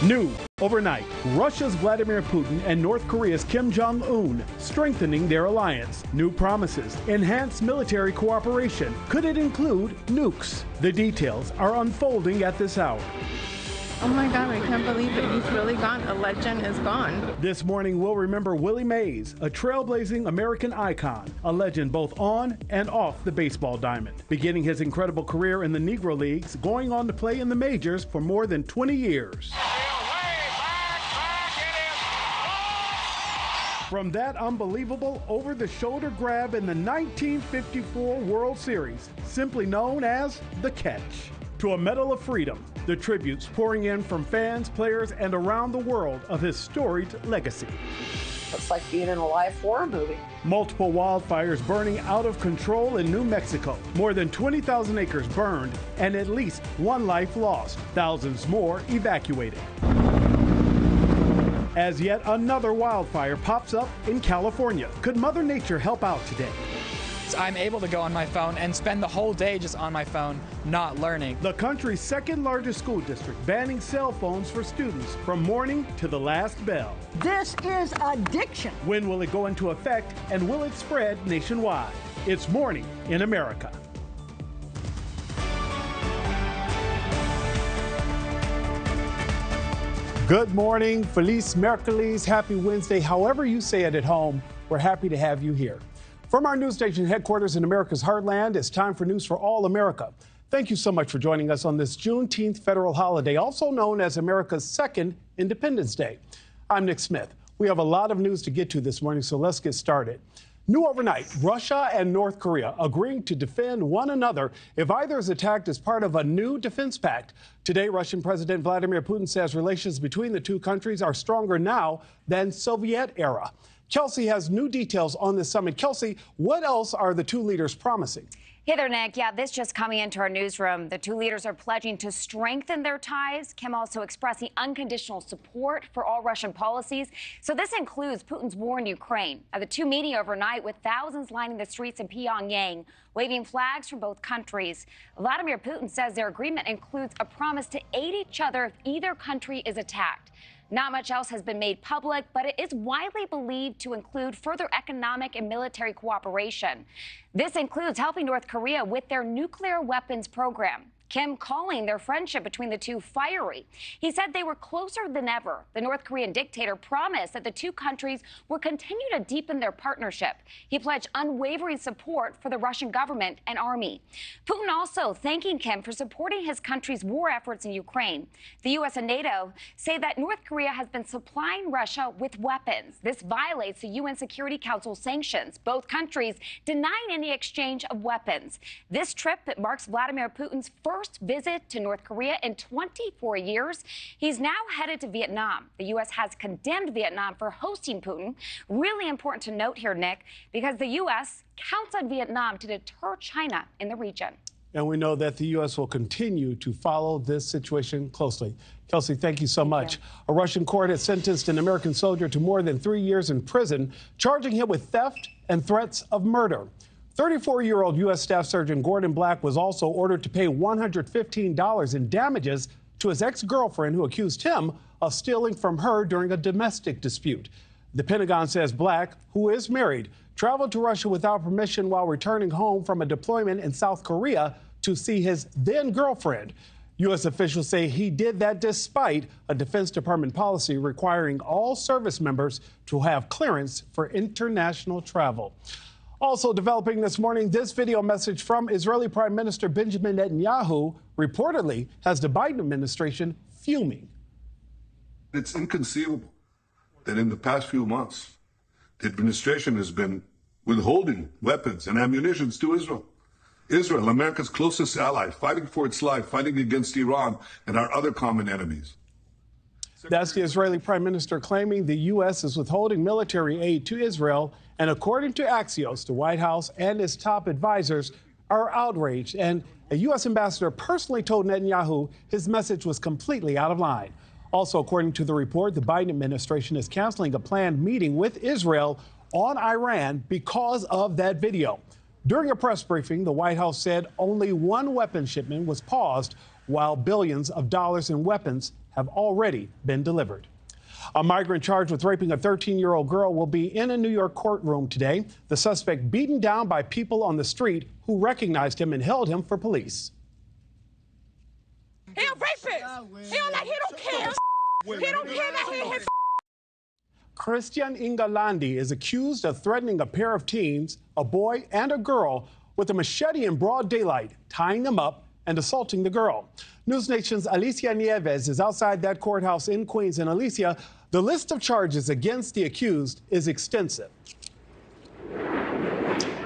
New overnight, Russia's Vladimir Putin and North Korea's Kim Jong-un strengthening their alliance. New promises, enhanced military cooperation. Could it include nukes? The details are unfolding at this hour. Oh my God, I can't believe it. He's really gone. A legend is gone. This morning, we'll remember Willie Mays, a trailblazing American icon, a legend both on and off the baseball diamond. Beginning his incredible career in the Negro Leagues, going on to play in the majors for more than 20 years. From that unbelievable over-the-shoulder grab in the 1954 World Series, simply known as the catch, to a Medal of Freedom, the tributes pouring in from fans, players, and around the world of his storied legacy. It's like being in a live horror movie. Multiple wildfires burning out of control in New Mexico. More than 20,000 acres burned and at least one life lost. Thousands more evacuated. As yet another wildfire pops up in California. Could Mother Nature help out today? I'm able to go on my phone and spend the whole day just on my phone, not learning. The country's second largest school district banning cell phones for students from morning to the last bell. This is addiction. When will it go into effect and will it spread nationwide? It's Morning in America. Good morning, Feliz Mercoles, happy Wednesday. However you say it at home, we're happy to have you here. From our news station headquarters in America's heartland, it's time for News for All America. Thank you so much for joining us on this Juneteenth federal holiday, also known as America's second Independence Day. I'm Nick Smith. We have a lot of news to get to this morning, so let's get started. New overnight, Russia and North Korea agreeing to defend one another if either is attacked as part of a new defense pact. Today, Russian President Vladimir Putin says relations between the two countries are stronger now than Soviet era. Kelsey has new details on this summit. Kelsey, what else are the two leaders promising? Hey there, Nick. Yeah, this just coming into our newsroom. The two leaders are pledging to strengthen their ties. Kim also expressing unconditional support for all Russian policies. So this includes Putin's war in Ukraine. The two meeting overnight with thousands lining the streets in Pyongyang, waving flags from both countries. Vladimir Putin says their agreement includes a promise to aid each other if either country is attacked. Not much else has been made public, but it is widely believed to include further economic and military cooperation. This includes helping North Korea with their nuclear weapons program. Kim calling their friendship between the two fiery. He said they were closer than ever. The North Korean dictator promised that the two countries would continue to deepen their partnership. He pledged unwavering support for the Russian government and army. Putin also thanking Kim for supporting his country's war efforts in Ukraine. The U.S. and NATO say that North Korea has been supplying Russia with weapons. This violates the UN Security Council sanctions, both countries denying any exchange of weapons. This trip marks Vladimir Putin's first visit to North Korea in 24 years. He's now headed to Vietnam. The U.S. has condemned Vietnam for hosting Putin. Really important to note here, Nick, because the U.S. counts on Vietnam to deter China in the region. And we know that the U.S. will continue to follow this situation closely. Kelsey, thank you so much. A Russian court has sentenced an American soldier to more than 3 years in prison, charging him with theft and threats of murder. 34-year-old U.S. Staff Surgeon Gordon Black was also ordered to pay $115 in damages to his ex-girlfriend who accused him of stealing from her during a domestic dispute. The Pentagon says Black, who is married, traveled to Russia without permission while returning home from a deployment in South Korea to see his then-girlfriend. U.S. officials say he did that despite a Defense Department policy requiring all service members to have clearance for international travel. Also developing this morning, this video message from Israeli Prime Minister Benjamin Netanyahu reportedly has the Biden administration fuming. It's inconceivable that in the past few months, the administration has been withholding weapons and ammunition to Israel. Israel, America's closest ally, fighting for its life, fighting against Iran and our other common enemies. That's the Israeli Prime Minister claiming the U.S. is withholding military aid to Israel. And according to Axios, the White House and its top advisors are outraged. And a U.S. ambassador personally told Netanyahu his message was completely out of line. Also, according to the report, the Biden administration is canceling a planned meeting with Israel on Iran because of that video. During a press briefing, the White House said only one weapon shipment was paused while billions of dollars in weapons have already been delivered. A migrant charged with raping a 13-year-old girl will be in a New York courtroom today. The suspect beaten down by people on the street who recognized him and held him for police. He a rapist. He don't care. He don't care that he hit. Christian Ingalandi is accused of threatening a pair of teens, a boy and a girl, with a machete in broad daylight, tying them up and assaulting the girl. NewsNation's Alicia Nieves is outside that courthouse in Queens. And Alicia, the list of charges against the accused is extensive.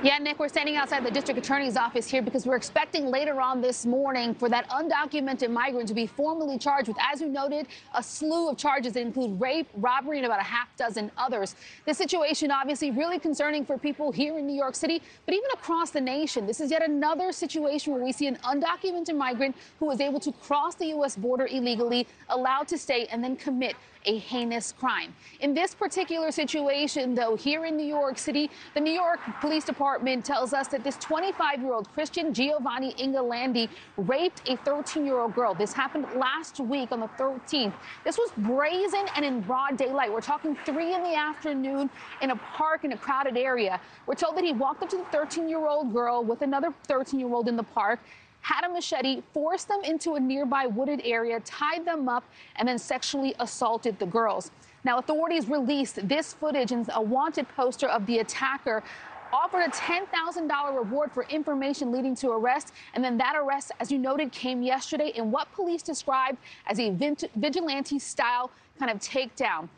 Yeah, Nick, we're standing outside the district attorney's office here because we're expecting later on this morning for that undocumented migrant to be formally charged with, as you noted, a slew of charges that include rape, robbery, and about a half dozen others. This situation obviously really concerning for people here in New York City, but even across the nation. This is yet another situation where we see an undocumented migrant who was able to cross the U.S. border illegally, allowed to stay, and then commit a heinous crime. In this particular situation, though, here in New York City, the New York Police Department tells us that this 25-year-old Christian Giovanni Ingalandi raped a 13-year-old girl. This happened last week on the 13th. This was brazen and in broad daylight. We're talking 3 in the afternoon in a park in a crowded area. We're told that he walked up to the 13-year-old girl with another 13-year-old in the park, had a machete, forced them into a nearby wooded area, tied them up, and then sexually assaulted the girls. Now, authorities released this footage and a wanted poster of the attacker, offered a $10,000 reward for information leading to arrest. And then that arrest, as you noted, came yesterday in what police described as a vigilante-style kind of takedown.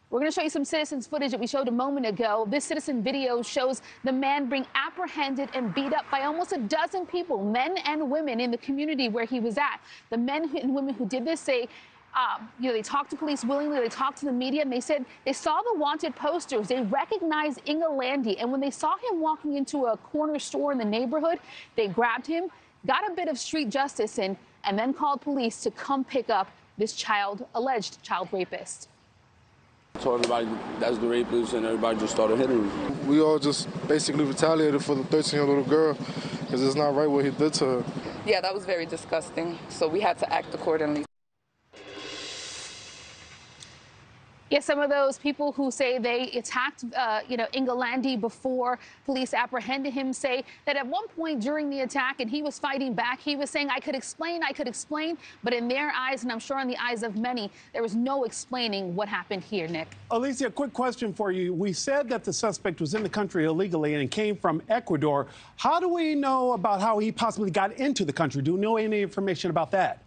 We're going to show you some citizens footage that we showed a moment ago. This citizen video shows the man being apprehended and beat up by almost a dozen people, men and women in the community where he was at. The men and women who did this say, they talked to police willingly, they talked to the media, and they said they saw the wanted posters. They recognized Ingalandi, and when they saw him walking into a corner store in the neighborhood, they grabbed him, got a bit of street justice in, and then called police to come pick up this alleged child rapist. Told everybody that's the rapist, and everybody just started hitting him. We all just basically retaliated for the 13-year-old girl because it's not right what he did to her. Yeah, that was very disgusting. So we had to act accordingly. Yes, some of those people who say they attacked, Ingalandi before police apprehended him say that at one point during the attack and he was fighting back, he was saying, I could explain, but in their eyes, and I'm sure in the eyes of many, there was no explaining what happened here, Nick. Alicia, quick question for you. We said that the suspect was in the country illegally and came from Ecuador. How do we know about how he possibly got into the country? Do we know any information about that?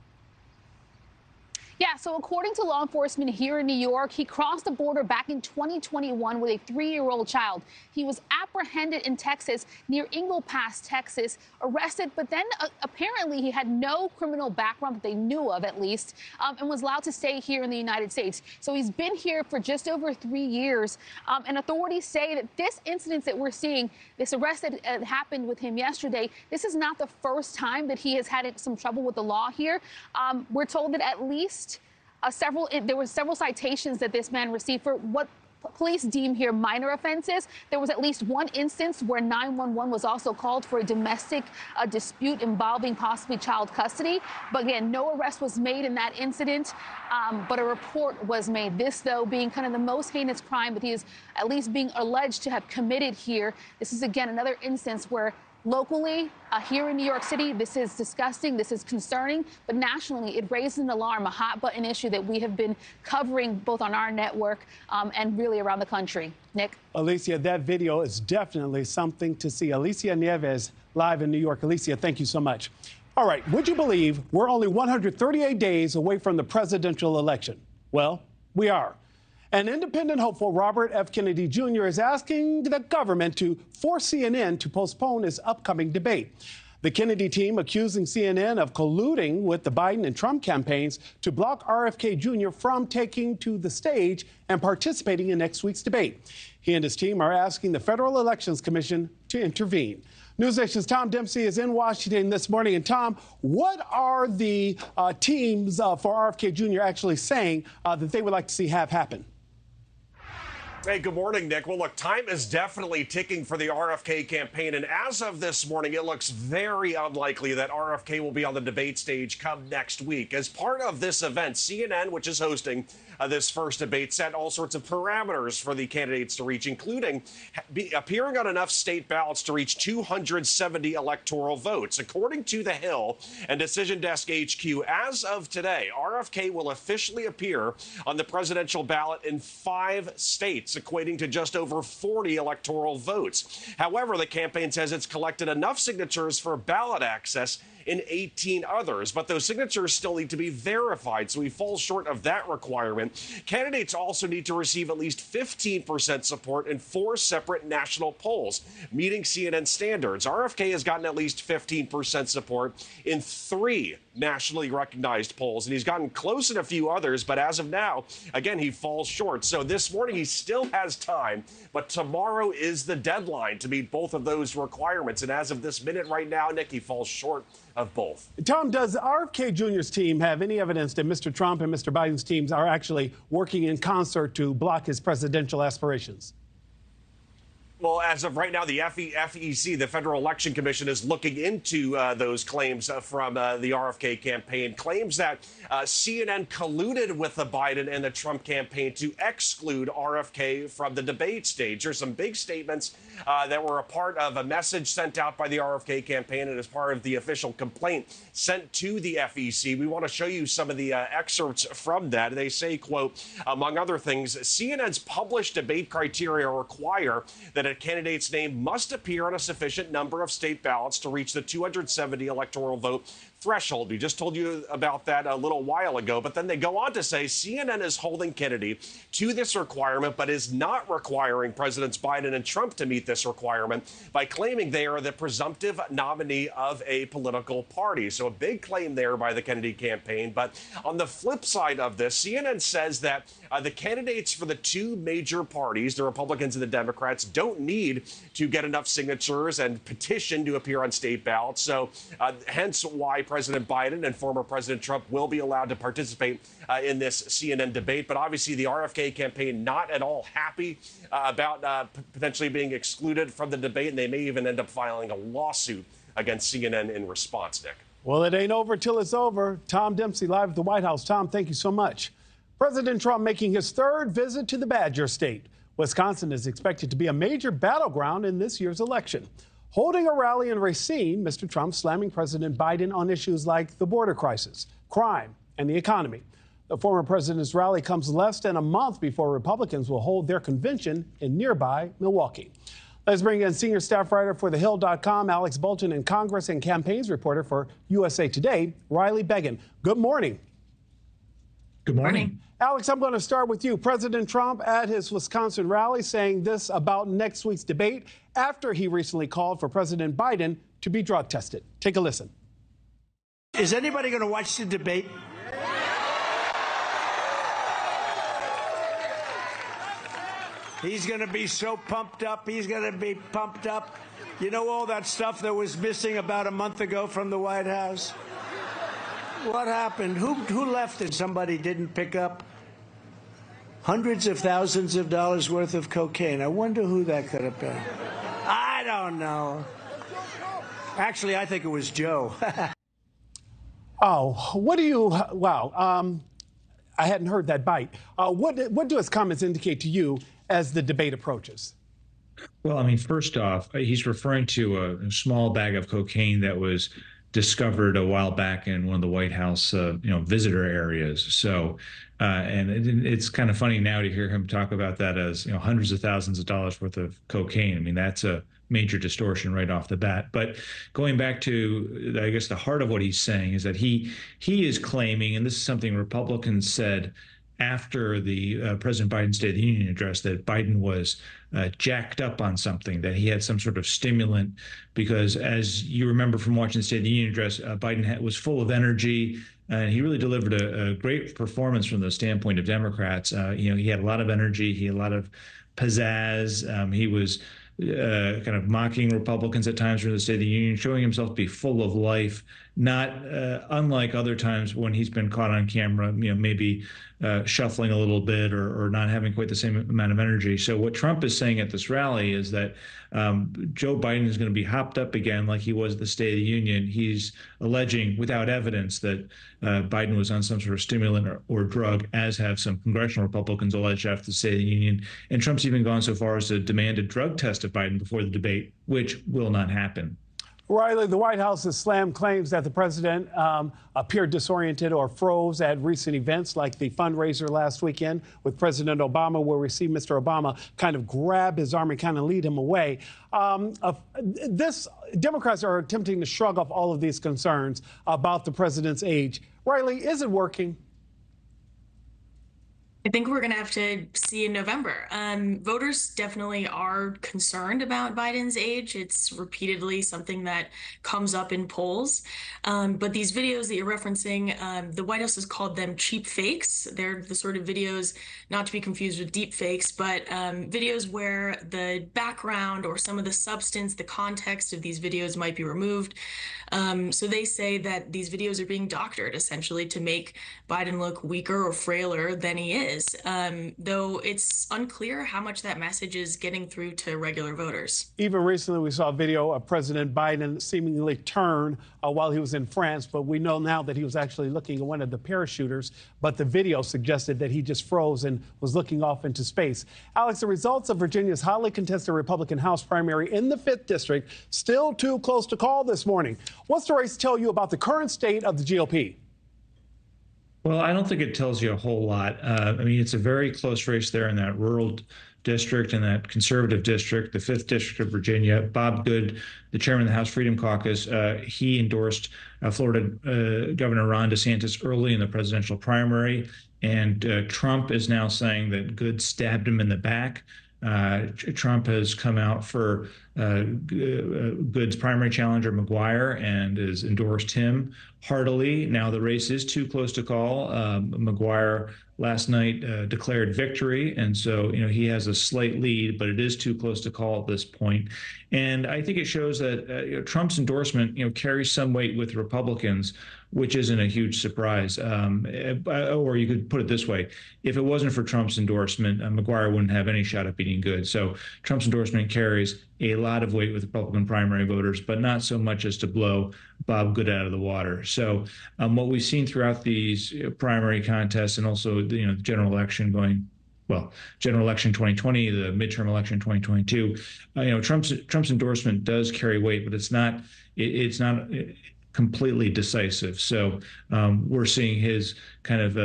Yeah, so according to law enforcement here in New York, he crossed the border back in 2021 with a 3-year-old child. He was apprehended in Texas, near Eagle Pass, Texas, arrested, but then apparently he had no criminal background that they knew of, at least, and was allowed to stay here in the United States. So he's been here for just over 3 years, and authorities say that this incident that we're seeing, this arrest that happened with him yesterday, this is not the first time that he has had some trouble with the law here. We're told that at least there were several citations that this man received for what police deem here minor offenses. There was at least one instance where 911 was also called for a domestic dispute involving possibly child custody. But again, no arrest was made in that incident, but a report was made. This, though, being kind of the most heinous crime that he is at least being alleged to have committed here. This is, again, another instance where locally, here in New York City, this is disgusting, this is concerning, but nationally, it raises an alarm, a hot-button issue that we have been covering both on our network and really around the country. Nick? Alicia, that video is definitely something to see. Alicia Nieves, live in New York. Alicia, thank you so much. All right, would you believe we're only 138 days away from the presidential election? Well, we are. An independent hopeful, Robert F. Kennedy Jr., is asking the government to force CNN to postpone its upcoming debate. The Kennedy team accusing CNN of colluding with the Biden and Trump campaigns to block RFK Jr. from taking to the stage and participating in next week's debate. He and his team are asking the Federal Elections Commission to intervene. NewsNation's Tom Dempsey is in Washington this morning. And Tom, what are the teams for RFK Jr. actually saying that they would like to see have happen? Hey, good morning, Nick. Well, look, time is definitely ticking for the RFK campaign. And as of this morning, it looks very unlikely that RFK will be on the debate stage come next week. As part of this event, CNN, which is hosting this first debate, set all sorts of parameters for the candidates to reach, including appearing on enough state ballots to reach 270 electoral votes. According to The Hill and Decision Desk HQ, as of today, RFK will officially appear on the presidential ballot in 5 states, equating to just over 40 electoral votes. However, the campaign says it's collected enough signatures for ballot access in 18 others, but those signatures still need to be verified, so he falls short of that requirement. Candidates also need to receive at least 15% support in 4 separate national polls, meeting CNN standards. RFK has gotten at least 15% support in 3 nationally recognized polls, and he's gotten close in a few others, but as of now, again, he falls short. So this morning, he still has time, but tomorrow is the deadline to meet both of those requirements, and as of this minute right now, Nick, he falls short of both. Tom, does RFK Jr.'s team have any evidence that Mr. Trump and Mr. Biden's teams are actually working in concert to block his presidential aspirations? Well, as of right now, the FEC, the Federal Election Commission, is looking into those claims from the RFK campaign, claims that CNN colluded with the Biden and the Trump campaign to exclude RFK from the debate stage. There's some big statements that were a part of a message sent out by the RFK campaign and as part of the official complaint sent to the FEC. We want to show you some of the excerpts from that. They say, quote, among other things, CNN's published debate criteria require that a candidate's name must appear on a sufficient number of state ballots to reach the 270 electoral vote threshold. We just told you about that a little while ago, but then they go on to say CNN is holding Kennedy to this requirement, but is not requiring Presidents Biden and Trump to meet this requirement by claiming they are the presumptive nominee of a political party. So a big claim there by the Kennedy campaign. But on the flip side of this, CNN says that the candidates for the 2 major parties, the Republicans and the Democrats, don't need to get enough signatures and petition to appear on state ballots. So hence why President Biden and former President Trump will be allowed to participate in this CNN debate. But obviously the RFK campaign not at all happy about potentially being excluded from the debate, and they may even end up filing a lawsuit against CNN in response, Nick. Well, it ain't over till it's over. Tom Dempsey live at the White House. Tom, thank you so much. President Trump making his 3rd visit to the Badger State. Wisconsin is expected to be a major battleground in this year's election. Holding a rally in Racine, Mr. Trump slamming President Biden on issues like the border crisis, crime, and the economy. The former president's rally comes less than a month before Republicans will hold their convention in nearby Milwaukee. Let's bring in senior staff writer for TheHill.com, Alex Bolton, and Congress and campaigns reporter for USA Today, Riley Beggin. Good morning. Good morning. Alex, I'm going to start with you. President Trump at his Wisconsin rally saying this about next week's debate after he recently called for President Biden to be drug tested. Take a listen. Is anybody going to watch the debate? He's going to be so pumped up. He's going to be pumped up. You know all that stuff that was missing about a month ago from the White House? What happened? Who left and somebody didn't pick up hundreds of thousands of dollars worth of cocaine? I wonder who that could have been. I don't know. Actually, I think it was Joe. Oh, what do you, wow. I hadn't heard that bite. What do his comments indicate to you as the debate approaches? Well, I mean, first off, he's referring to a small bag of cocaine that was discovered a while back in one of the White House, visitor areas. So, and it's kind of funny now to hear him talk about that as, hundreds of thousands of dollars worth of cocaine. I mean, that's a major distortion right off the bat. But going back to, I guess, the heart of what he's saying is that he is claiming, and this is something Republicans said after the President Biden's State of the Union address, that Biden was jacked up on something, that he had some sort of stimulant, because as you remember from watching the State of the Union address, Biden was full of energy, and he really delivered a great performance from the standpoint of Democrats. He had a lot of energy, he had a lot of pizzazz. He was kind of mocking Republicans at times during the State of the Union, showing himself to be full of life. not unlike other times when he's been caught on camera, maybe shuffling a little bit or not having quite the same amount of energy. So what Trump is saying at this rally is that Joe Biden is going to be hopped up again like he was at the State of the Union. He's alleging without evidence that Biden was on some sort of stimulant or drug, as have some congressional Republicans alleged after the State of the Union. And Trump's even gone so far as to demand a drug test of Biden before the debate, which will not happen. Riley, the White House has slammed claims that the president appeared disoriented or froze at recent events like the fundraiser last weekend with President Obama, where we see Mr. Obama kind of grab his arm and kind of lead him away. Democrats are attempting to shrug off all of these concerns about the president's age. Riley, is it working? I think we're going to have to see in November. Voters definitely are concerned about Biden's age. It's repeatedly something that comes up in polls. But these videos that you're referencing, the White House has called them cheap fakes. They're the sort of videos, not to be confused with deep fakes, but videos where the background or some of the substance, the context of these videos might be removed. So they say that these videos are being doctored essentially to make Biden look weaker or frailer than he is. Though it's unclear how much that message is getting through to regular voters. Even recently, we saw a video of President Biden seemingly turn while he was in France, but we know now that he was actually looking at one of the parachuters, but the video suggested that he just froze and was looking off into space. Alex, the results of Virginia's hotly contested Republican House primary in the 5th District still too close to call this morning. What's the race tell you about the current state of the GOP? Well, I don't think it tells you a whole lot. I mean, it's a very close race there in that rural district and that conservative district, the 5th District of Virginia. Bob Good, the chairman of the House Freedom Caucus, he endorsed Florida Governor Ron DeSantis early in the presidential primary. And Trump is now saying that Good stabbed him in the back. Trump has come out for Good's primary challenger, McGuire, and has endorsed him heartily. Now the race is too close to call. McGuire last night declared victory, and so he has a slight lead, but it is too close to call at this point. And I think it shows that Trump's endorsement carries some weight with Republicans, which isn't a huge surprise. Or you could put it this way: if it wasn't for Trump's endorsement, McGuire wouldn't have any shot at beating Good. So Trump's endorsement carries a lot of weight with Republican primary voters, but not so much as to blow Bob Good out of the water. So what we've seen throughout these primary contests and also the general election general election 2020, the midterm election 2022, Trump's endorsement does carry weight, but it's not completely decisive. So we're seeing his kind of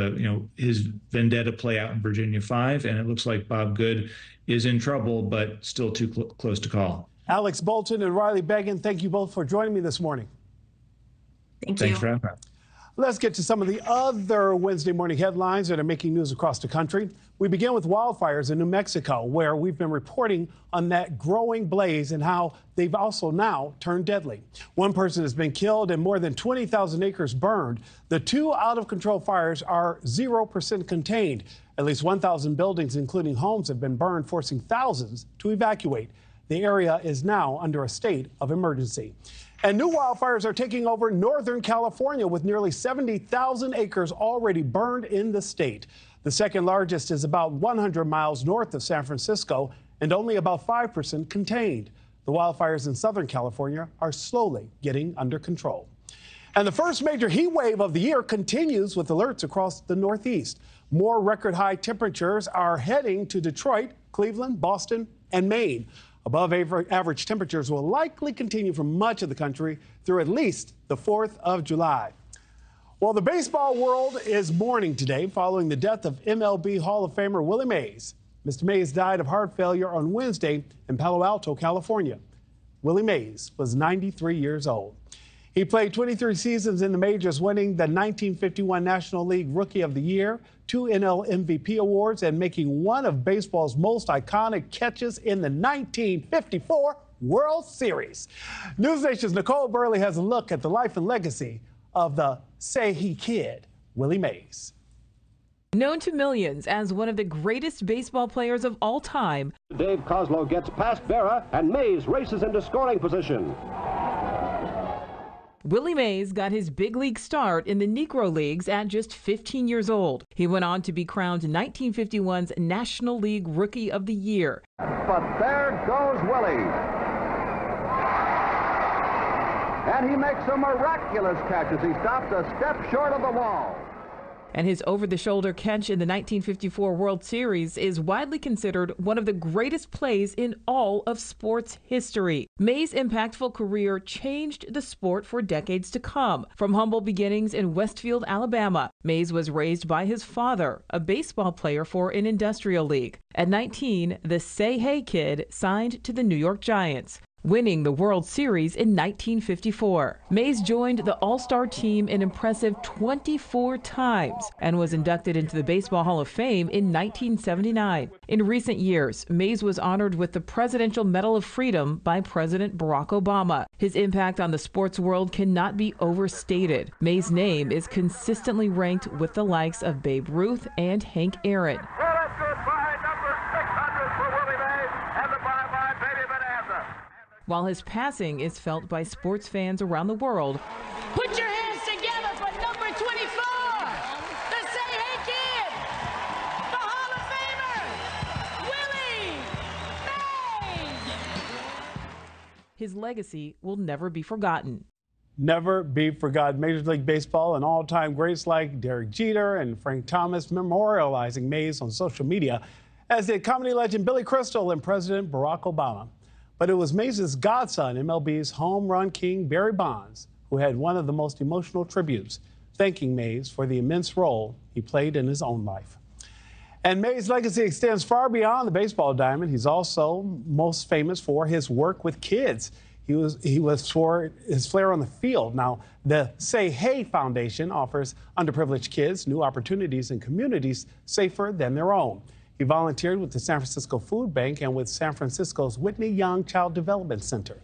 his vendetta play out in Virginia 5, and it looks like Bob Good is in trouble, but still too close to call. Alex Bolton and Riley Beggin, thank you both for joining me this morning. Thanks for having me. Let's get to some of the other Wednesday morning headlines that are making news across the country. We begin with wildfires in New Mexico, where we've been reporting on that growing blaze and how they've also now turned deadly. One person has been killed and more than 20,000 acres burned. The two out-of-control fires are 0% contained. At least 1,000 buildings, including homes, have been burned, forcing thousands to evacuate. The area is now under a state of emergency. And new wildfires are taking over Northern California, with nearly 70,000 acres already burned in the state. The second largest is about 100 miles north of San Francisco and only about 5% contained. The wildfires in Southern California are slowly getting under control. And the first major heat wave of the year continues with alerts across the Northeast. More record high temperatures are heading to Detroit, Cleveland, Boston, and Maine. Above average temperatures will likely continue for much of the country through at least the 4th of July. Well, the baseball world is mourning today following the death of MLB Hall of Famer Willie Mays. Mr. Mays died of heart failure on Wednesday in Palo Alto, California. Willie Mays was 93 years old. He played 23 seasons in the majors, winning the 1951 National League Rookie of the Year, 2 NL MVP awards, and making one of baseball's most iconic catches in the 1954 World Series. NewsNation's Nichole Berlie has a look at the life and legacy of the Say-He Kid, Willie Mays. Known to millions as one of the greatest baseball players of all time, Dave Kozlow gets past Berra, and Mays races into scoring position. Willie Mays got his big league start in the Negro Leagues at just 15 years old. He went on to be crowned 1951's National League Rookie of the Year. But there goes Willie. And he makes a miraculous catch as he stops a step short of the wall. And his over-the-shoulder catch in the 1954 World Series is widely considered one of the greatest plays in all of sports history. Mays' impactful career changed the sport for decades to come. From humble beginnings in Westfield, Alabama, Mays was raised by his father, a baseball player for an industrial league. At 19, the Say Hey kid signed to the New York Giants, winning the World Series in 1954. Mays joined the All-Star team an impressive 24 times and was inducted into the Baseball Hall of Fame in 1979. In recent years, Mays was honored with the Presidential Medal of Freedom by President Barack Obama. His impact on the sports world cannot be overstated. Mays' name is consistently ranked with the likes of Babe Ruth and Hank Aaron. While his passing is felt by sports fans around the world, Put your hands together for number 24, the Say Hey Kid, the Hall of Famer, Willie Mays. his legacy will never be forgotten. Never be forgotten. Major League Baseball and all-time greats like Derek Jeter and Frank Thomas memorializing Mays on social media, as did comedy legend Billy Crystal and President Barack Obama. But it was Mays' godson, MLB's home run king Barry Bonds, who had one of the most emotional tributes, thanking Mays for the immense role he played in his own life. And Mays' legacy extends far beyond the baseball diamond. He's also most famous for his work with kids. He was for his flair on the field. Now, the Say Hey Foundation offers underprivileged kids new opportunities in communities safer than their own. He volunteered with the San Francisco Food Bank and with San Francisco's Whitney Young Child Development Center.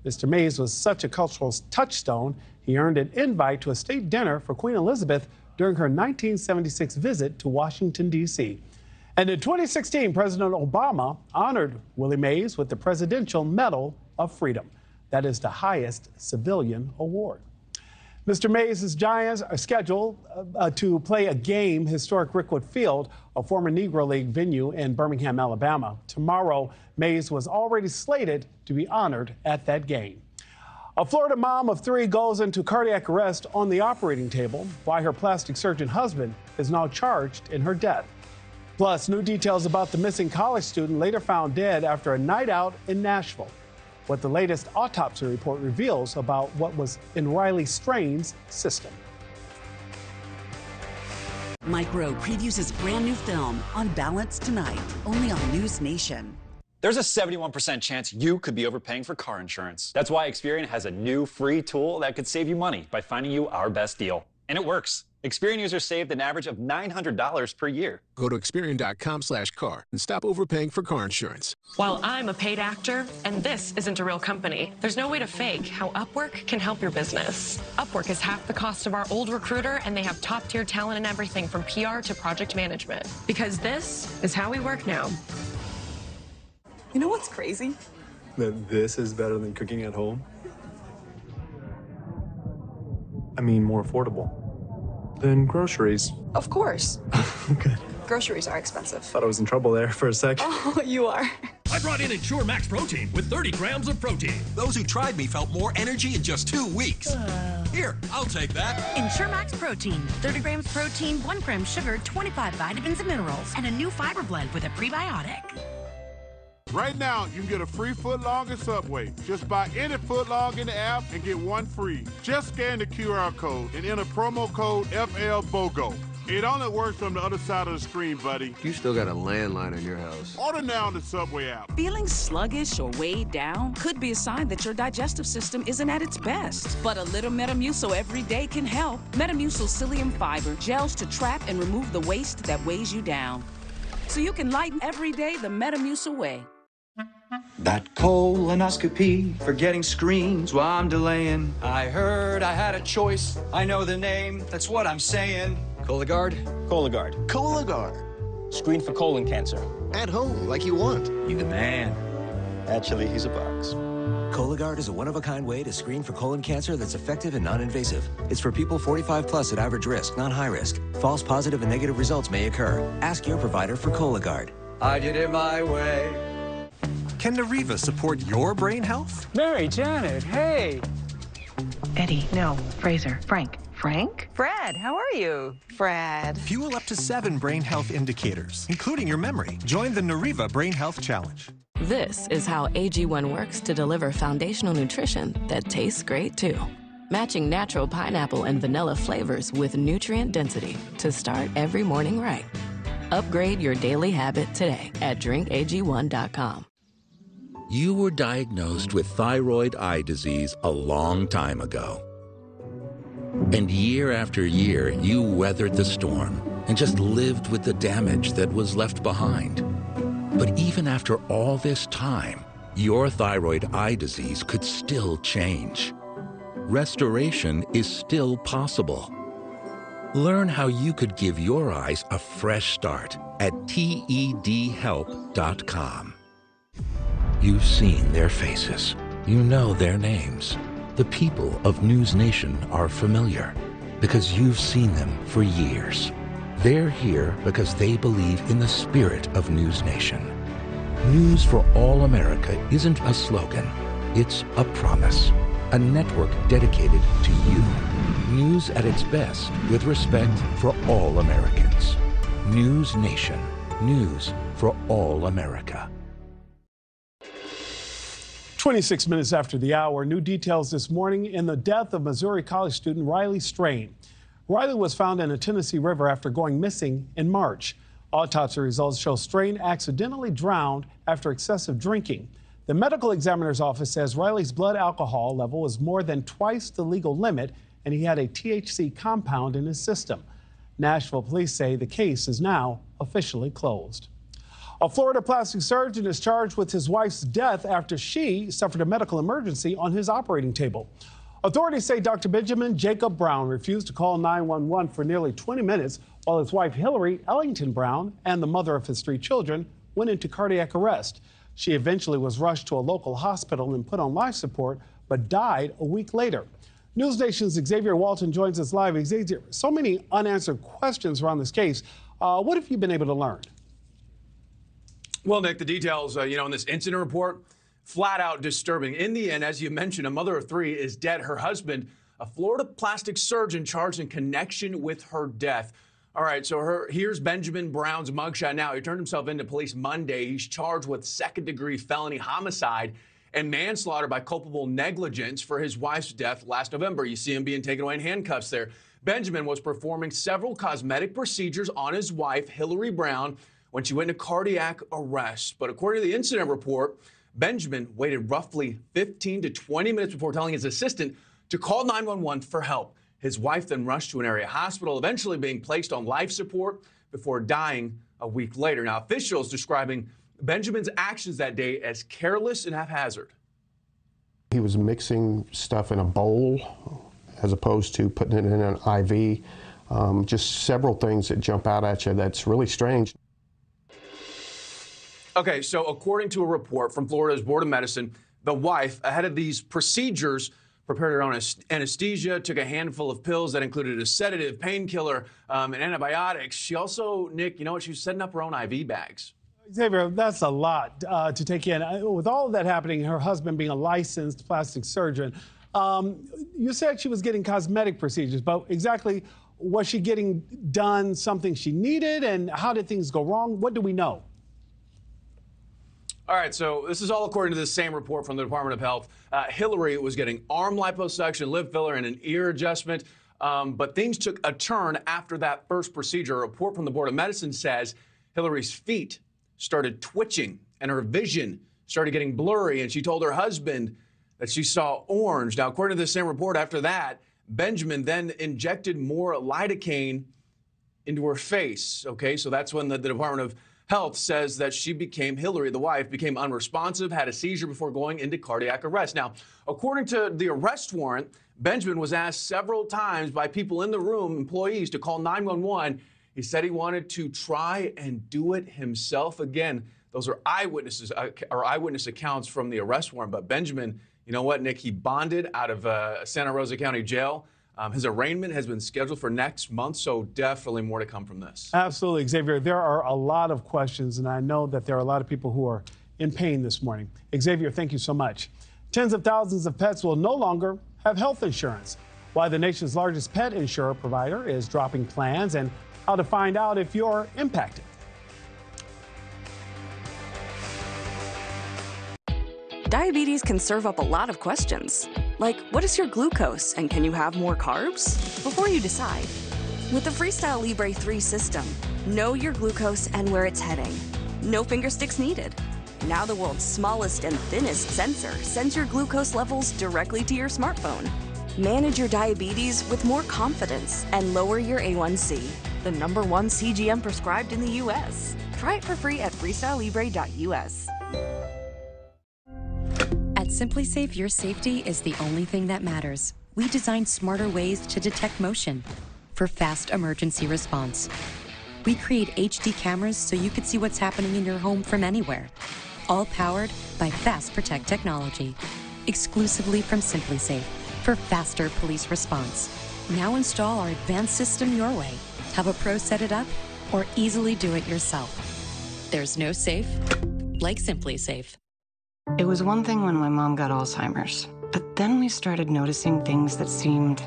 Mr. Mays was such a cultural touchstone, he earned an invite to a state dinner for Queen Elizabeth during her 1976 visit to Washington, D.C. And in 2016, President Obama honored Willie Mays with the Presidential Medal of Freedom. That is the highest civilian award. Mr. Mays' Giants are scheduled to play a game historic Rickwood Field, a former Negro League venue in Birmingham, Alabama. Tomorrow, Mays was already slated to be honored at that game. A Florida mom of 3 goes into cardiac arrest on the operating table, while her plastic surgeon husband is now charged in her death. Plus, new details about the missing college student later found dead after a night out in Nashville. What the latest autopsy report reveals about what was in Riley Strain's system. Mike Rowe previews his brand new film, Unbalanced, tonight, only on NewsNation. There's a 71% chance you could be overpaying for car insurance. That's why Experian has a new free tool that could save you money by finding you our best deal. And it works. Experian users saved an average of $900 per year. Go to Experian.com/car and stop overpaying for car insurance. While I'm a paid actor, and this isn't a real company, there's no way to fake how Upwork can help your business. Upwork is half the cost of our old recruiter, and they have top-tier talent in everything from PR to project management. Because this is how we work now. You know what's crazy? That this is better than cooking at home. I mean, more affordable than groceries. Of course. Good. Groceries are expensive. Thought I was in trouble there for a sec. Oh, you are. I brought in Ensure Max Protein with 30 grams of protein. Those who tried me felt more energy in just 2 weeks. Here, I'll take that. Ensure Max Protein. 30 grams protein, 1 gram sugar, 25 vitamins and minerals, and a new fiber blend with a prebiotic. Right now, you can get a free footlong at Subway. Just buy any footlong in the app and get 1 free. Just scan the QR code and enter promo code FLBOGO. It only works from the other side of the screen, buddy. You still got a landline in your house. Order now on the Subway app. Feeling sluggish or weighed down could be a sign that your digestive system isn't at its best. But a little Metamucil every day can help. Metamucil psyllium fiber gels to trap and remove the waste that weighs you down. So you can lighten every day the Metamucil way. That colonoscopy, forgetting screens while I'm delaying. I heard I had a choice. I know the name, that's what I'm saying. Cologuard? Cologuard. Cologuard. Screen for colon cancer. At home, like you want. You the man. Actually, he's a box. Cologuard is a one-of-a-kind way to screen for colon cancer that's effective and non-invasive. It's for people 45 plus at average risk, not high risk. False positive and negative results may occur. Ask your provider for Cologuard. I did it my way. Can Nariva support your brain health? Mary, Janet, hey. Eddie, no. Fraser, Frank. Frank? Fred, how are you? Fred. Fuel up to 7 brain health indicators, including your memory. Join the Nariva Brain Health Challenge. This is how AG1 works to deliver foundational nutrition that tastes great too. Matching natural pineapple and vanilla flavors with nutrient density to start every morning right. Upgrade your daily habit today at drinkag1.com. You were diagnosed with thyroid eye disease a long time ago. And year after year, you weathered the storm and just lived with the damage that was left behind. But even after all this time, your thyroid eye disease could still change. Restoration is still possible. Learn how you could give your eyes a fresh start at TEDhelp.com. You've seen their faces. You know their names. The people of NewsNation are familiar because you've seen them for years. They're here because they believe in the spirit of NewsNation. News for All America isn't a slogan, it's a promise. A network dedicated to you. News at its best with respect for all Americans. NewsNation. News for all America. 26 minutes after the hour, new details this morning in the death of Missouri college student Riley Strain. Riley was found in a Tennessee river after going missing in March. Autopsy results show Strain accidentally drowned after excessive drinking. The medical examiner's office says Riley's blood alcohol level was more than twice the legal limit, and he had a THC compound in his system. Nashville police say the case is now officially closed. A Florida plastic surgeon is charged with his wife's death after she suffered a medical emergency on his operating table. Authorities say Dr. Benjamin Jacob Brown refused to call 911 for nearly 20 minutes while his wife Hillary Ellington Brown and the mother of his 3 children went into cardiac arrest. She eventually was rushed to a local hospital and put on life support, but died a week later. NewsNation's Xavier Walton joins us live. Xavier, so many unanswered questions around this case. What have you been able to learn? Well, Nick, the details, in this incident report, flat out disturbing. In the end, as you mentioned, a mother of 3 is dead. Her husband, a Florida plastic surgeon, charged in connection with her death. All right, so here's Benjamin Brown's mugshot now. He turned himself into police Monday. He's charged with second-degree felony homicide and manslaughter by culpable negligence for his wife's death last November. You see him being taken away in handcuffs there. Benjamin was performing several cosmetic procedures on his wife, Hillary Brown, when she went into cardiac arrest. But according to the incident report, Benjamin waited roughly 15 to 20 minutes before telling his assistant to call 911 for help. His wife then rushed to an area hospital, eventually being placed on life support before dying a week later. Now, officials describing Benjamin's actions that day as careless and haphazard. He was mixing stuff in a bowl as opposed to putting it in an IV. Just several things that jump out at you that's really strange. Okay, so according to a report from Florida's Board of Medicine, the wife, ahead of these procedures, prepared her own anesthesia, took a handful of pills that included a sedative, painkiller, and antibiotics. She also, Nick, she was setting up her own IV bags. Xavier, that's a lot to take in. With all of that happening, her husband being a licensed plastic surgeon, you said she was getting cosmetic procedures, but exactly was she getting done something she needed, and how did things go wrong? What do we know? All right, so this is all according to this same report from the Department of Health. Hillary was getting arm liposuction, lip filler, and an ear adjustment. But things took a turn after that first procedure. A report from the Board of Medicine says Hillary's feet started twitching and her vision started getting blurry. And she told her husband that she saw orange. Now, according to the same report, after that, Benjamin then injected more lidocaine into her face. Okay, so that's when the Department of Health says that Hillary, the wife, became unresponsive, had a seizure before going into cardiac arrest. Now, according to the arrest warrant, Benjamin was asked several times by people in the room, employees, to call 911. He said he wanted to try and do it himself again. Those are eyewitnesses or eyewitness accounts from the arrest warrant. But Benjamin, you know what, Nick? He bonded out of Santa Rosa County Jail. His arraignment has been scheduled for next month, so definitely more to come from this. Absolutely, Xavier. There are a lot of questions, and I know that there are a lot of people who are in pain this morning. Xavier, thank you so much. Tens of thousands of pets will no longer have health insurance. Why the nation's largest pet insurer provider is dropping plans and how to find out if you're impacted. Diabetes can serve up a lot of questions, like what is your glucose and can you have more carbs? Before you decide. With the Freestyle Libre 3 system, know your glucose and where it's heading. No finger sticks needed. Now the world's smallest and thinnest sensor sends your glucose levels directly to your smartphone. Manage your diabetes with more confidence and lower your A1C, the #1 CGM prescribed in the U.S. Try it for free at freestylelibre.us. At Simply Safe, your safety is the only thing that matters. We designed smarter ways to detect motion for fast emergency response. We create HD cameras so you could see what's happening in your home from anywhere. All powered by Fast Protect technology. Exclusively from Simply Safe for faster police response. Now install our advanced system your way. Have a pro set it up or easily do it yourself. There's no safe like Simply Safe. It was one thing when my mom got Alzheimer's, but then we started noticing things that seemed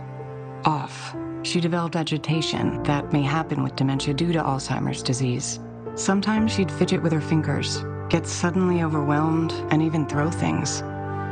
off. She developed agitation that may happen with dementia due to Alzheimer's disease. Sometimes she'd fidget with her fingers, get suddenly overwhelmed, and even throw things.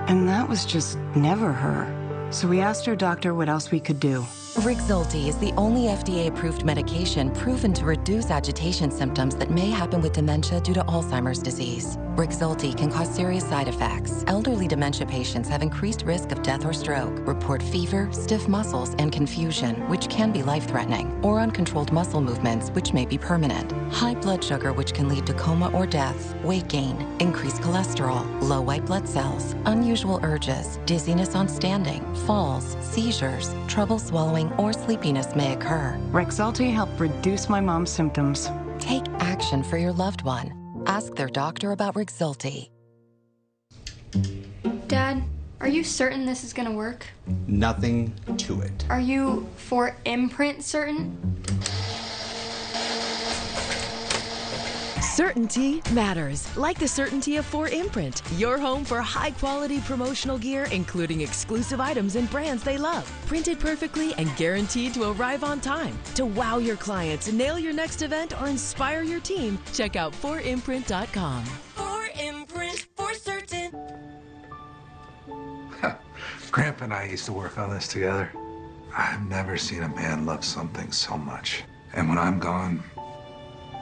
And that was just never her. So we asked her doctor what else we could do. Rexulti is the only FDA-approved medication proven to reduce agitation symptoms that may happen with dementia due to Alzheimer's disease. Rexulti can cause serious side effects. Elderly dementia patients have increased risk of death or stroke, report fever, stiff muscles, and confusion, which can be life-threatening, or uncontrolled muscle movements, which may be permanent. High blood sugar, which can lead to coma or death, weight gain, increased cholesterol, low white blood cells, unusual urges, dizziness on standing, falls, seizures, trouble swallowing, or sleepiness may occur. Rexulti helped reduce my mom's symptoms. Take action for your loved one. Ask their doctor about Rexulti. Dad, are you certain this is gonna work? Nothing to it. Are you for imprint certain? Certainty matters, like the certainty of 4imprint, your home for high-quality promotional gear, including exclusive items and brands they love. Printed perfectly and guaranteed to arrive on time. To wow your clients, nail your next event, or inspire your team, check out 4imprint.com. 4imprint, for certain. Grandpa and I used to work on this together. I've never seen a man love something so much. And when I'm gone,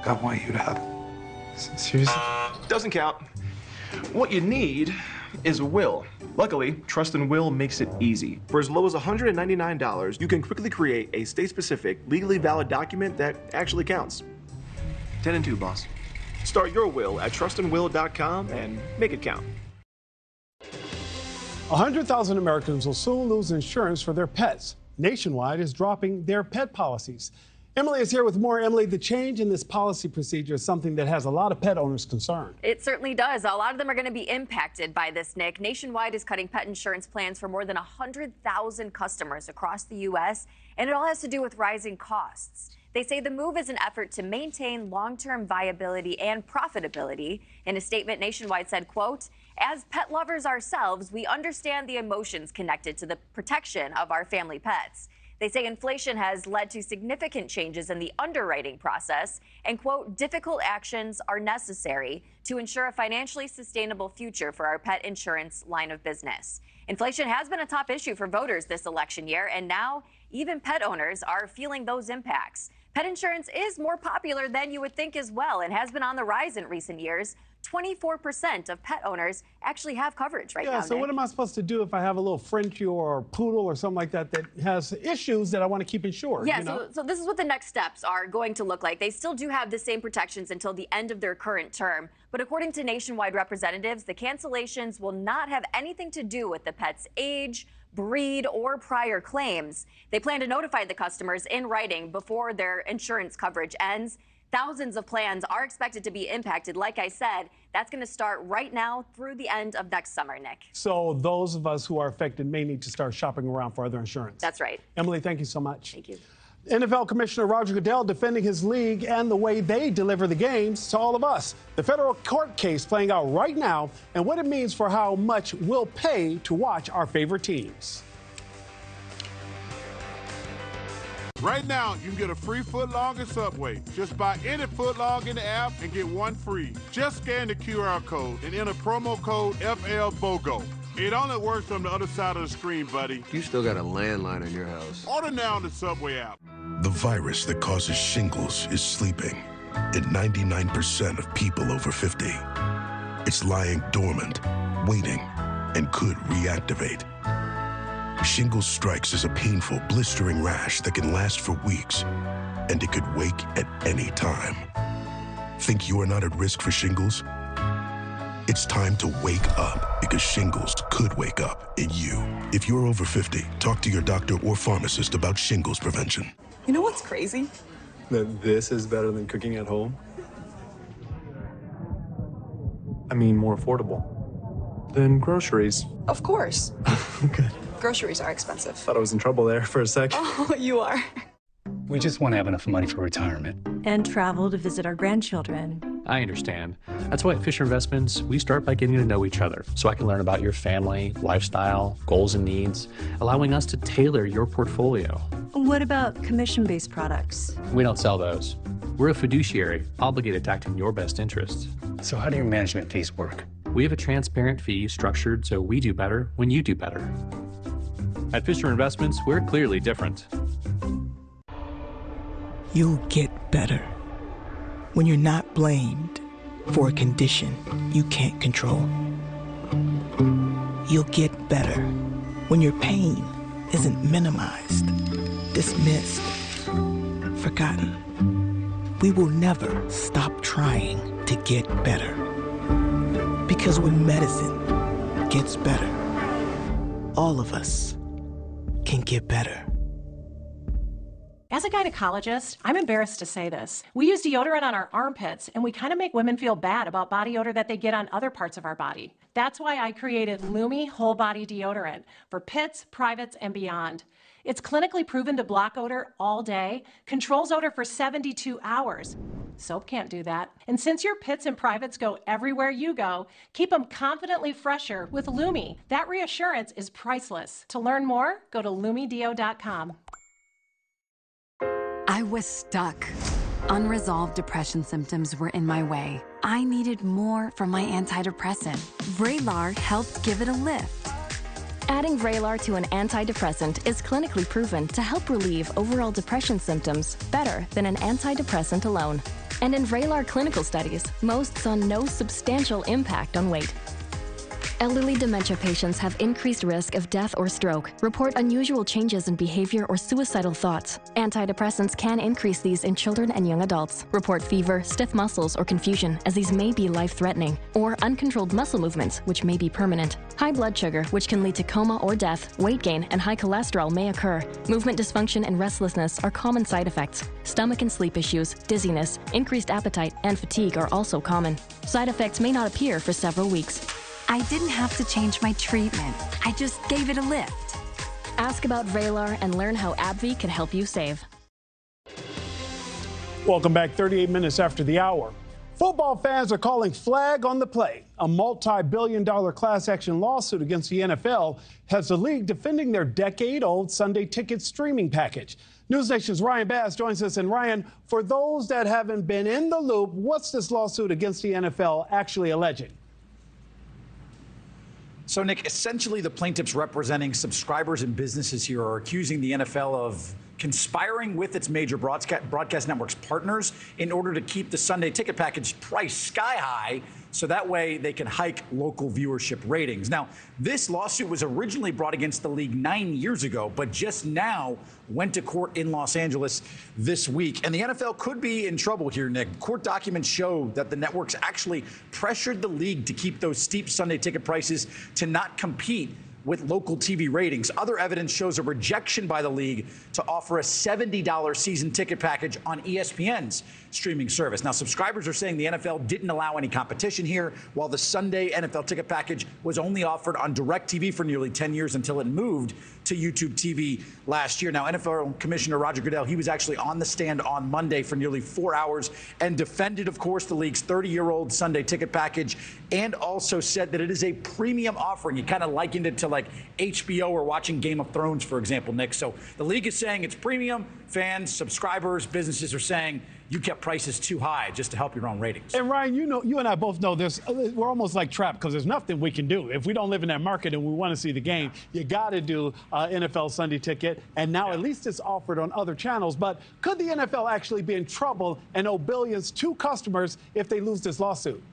God want you to have it. Seriously? Doesn't count. What you need is a will. Luckily, Trust and Will makes it easy. For as low as $199, you can quickly create a state-specific, legally valid document that actually counts. 10 and 2, boss. Start your will at trustandwill.com and make it count. 100,000 Americans will soon lose insurance for their pets. Nationwide is dropping their pet policies. Emily is here with more. Emily, the change in this policy procedure is something that has a lot of pet owners concerned. It certainly does. A lot of them are going to be impacted by this, Nick. Nationwide is cutting pet insurance plans for more than 100,000 customers across the U.S., and it all has to do with rising costs. They say the move is an effort to maintain long-term viability and profitability. In a statement, Nationwide said, quote, "As pet lovers ourselves, we understand the emotions connected to the protection of our family pets." They say inflation has led to significant changes in the underwriting process and, quote, "difficult actions are necessary to ensure a financially sustainable future for our pet insurance line of business." Inflation has been a top issue for voters this election year, and now even pet owners are feeling those impacts. Pet insurance is more popular than you would think as well and has been on the rise in recent years. 24% of pet owners actually have coverage right now. Yeah, so Nick. what am I supposed to do if I have a little Frenchie or poodle or something like that that has issues that I want to keep insured? Yeah, you know? so this is what the next steps are going to look like. They still do have the same protections until the end of their current term. But according to Nationwide representatives, the cancellations will not have anything to do with the pet's age, breed, or prior claims. They plan to notify the customers in writing before their insurance coverage ends. Thousands of plans are expected to be impacted. Like I said, that's going to start right now through the end of next summer, Nick. So those of us who are affected may need to start shopping around for other insurance. That's right. Emily, thank you so much. Thank you. NFL Commissioner Roger Goodell defending his league and the way they deliver the games to all of us. The federal court case playing out right now and what it means for how much we'll pay to watch our favorite teams. Right now, you can get a free footlong at Subway. Just buy any footlong in the app and get one free. Just scan the QR code and enter promo code FLBOGO. It only works on the other side of the screen, buddy. You still got a landline in your house. Order now on the Subway app. The virus that causes shingles is sleeping in 99% of people over 50. It's lying dormant, waiting, and could reactivate. Shingles strikes as a painful, blistering rash that can last for weeks, and it could wake at any time. Think you are not at risk for shingles? It's time to wake up, because shingles could wake up in you. If you're over 50, talk to your doctor or pharmacist about shingles prevention. You know what's crazy? That this is better than cooking at home? I mean, more affordable than groceries. Of course. Good. Groceries are expensive. Thought I was in trouble there for a sec. Oh, you are. We just want to have enough money for retirement. And travel to visit our grandchildren. I understand. That's why at Fisher Investments, we start by getting to know each other so I can learn about your family, lifestyle, goals and needs, allowing us to tailor your portfolio. What about commission-based products? We don't sell those. We're a fiduciary obligated to act in your best interests. So how do your management fees work? We have a transparent fee structured so we do better when you do better. At Fisher Investments, we're clearly different. You'll get better when you're not blamed for a condition you can't control. You'll get better when your pain isn't minimized, dismissed, forgotten. We will never stop trying to get better. Because when medicine gets better, all of us can get better. As a gynecologist, I'm embarrassed to say this. We use deodorant on our armpits, and we kind of make women feel bad about body odor that they get on other parts of our body. That's why I created Lumi Whole Body Deodorant for pits, privates, and beyond. It's clinically proven to block odor all day, controls odor for 72 hours. Soap can't do that. And since your pits and privates go everywhere you go, keep them confidently fresher with Lumi. That reassurance is priceless. To learn more, go to lumideo.com. I was stuck. Unresolved depression symptoms were in my way. I needed more from my antidepressant. Vraylar helped give it a lift. Adding Vraylar to an antidepressant is clinically proven to help relieve overall depression symptoms better than an antidepressant alone. And in Vraylar clinical studies, most saw no substantial impact on weight. Elderly dementia patients have increased risk of death or stroke, report unusual changes in behavior or suicidal thoughts. Antidepressants can increase these in children and young adults, report fever, stiff muscles, or confusion, as these may be life-threatening, or uncontrolled muscle movements, which may be permanent. High blood sugar, which can lead to coma or death, weight gain, and high cholesterol may occur. Movement dysfunction and restlessness are common side effects. Stomach and sleep issues, dizziness, increased appetite, and fatigue are also common. Side effects may not appear for several weeks. I didn't have to change my treatment. I just gave it a lift. Ask about Vraylar and learn how AbbVie can help you save. Welcome back, 38 minutes after the hour. Football fans are calling flag on the play. A multi-billion-dollar class action lawsuit against the NFL has the league defending their decade-old Sunday ticket streaming package. NewsNation's Ryan Bass joins us. And Ryan, for those that haven't been in the loop, what's this lawsuit against the NFL actually alleging? So, Nick, essentially the plaintiffs representing subscribers and businesses here are accusing the NFL of conspiring with its major broadcast networks partners in order to keep the Sunday ticket package price sky high, so that way they can hike local viewership ratings. Now, this lawsuit was originally brought against the league 9 years ago, but just now went to court in Los Angeles this week. And the NFL could be in trouble here, Nick. Court documents show that the networks actually pressured the league to keep those steep Sunday ticket prices to not compete with local TV ratings. Other evidence shows a rejection by the league to offer a $70 season ticket package on ESPN's streaming service. Now, subscribers are saying the NFL didn't allow any competition here, while the Sunday NFL ticket package was only offered on DirecTV for nearly 10 years until it moved to YouTube TV last year. Now, NFL Commissioner Roger Goodell, he was actually on the stand on Monday for nearly 4 hours and defended, of course, the league's 30-year-old Sunday ticket package, and also said that it is a premium offering. He kind of likened it to like HBO or watching Game of Thrones, for example, Nick. So the league is saying it's premium. Fans, subscribers, businesses are saying you kept prices too high just to help your own ratings. And Ryan, you and I both know this. We're almost like trapped because there's nothing we can do. If we don't live in that market and we want to see the game, you got to do NFL Sunday ticket. And now at least it's offered on other channels. But could the NFL actually be in trouble and owe billions to customers if they lose this lawsuit?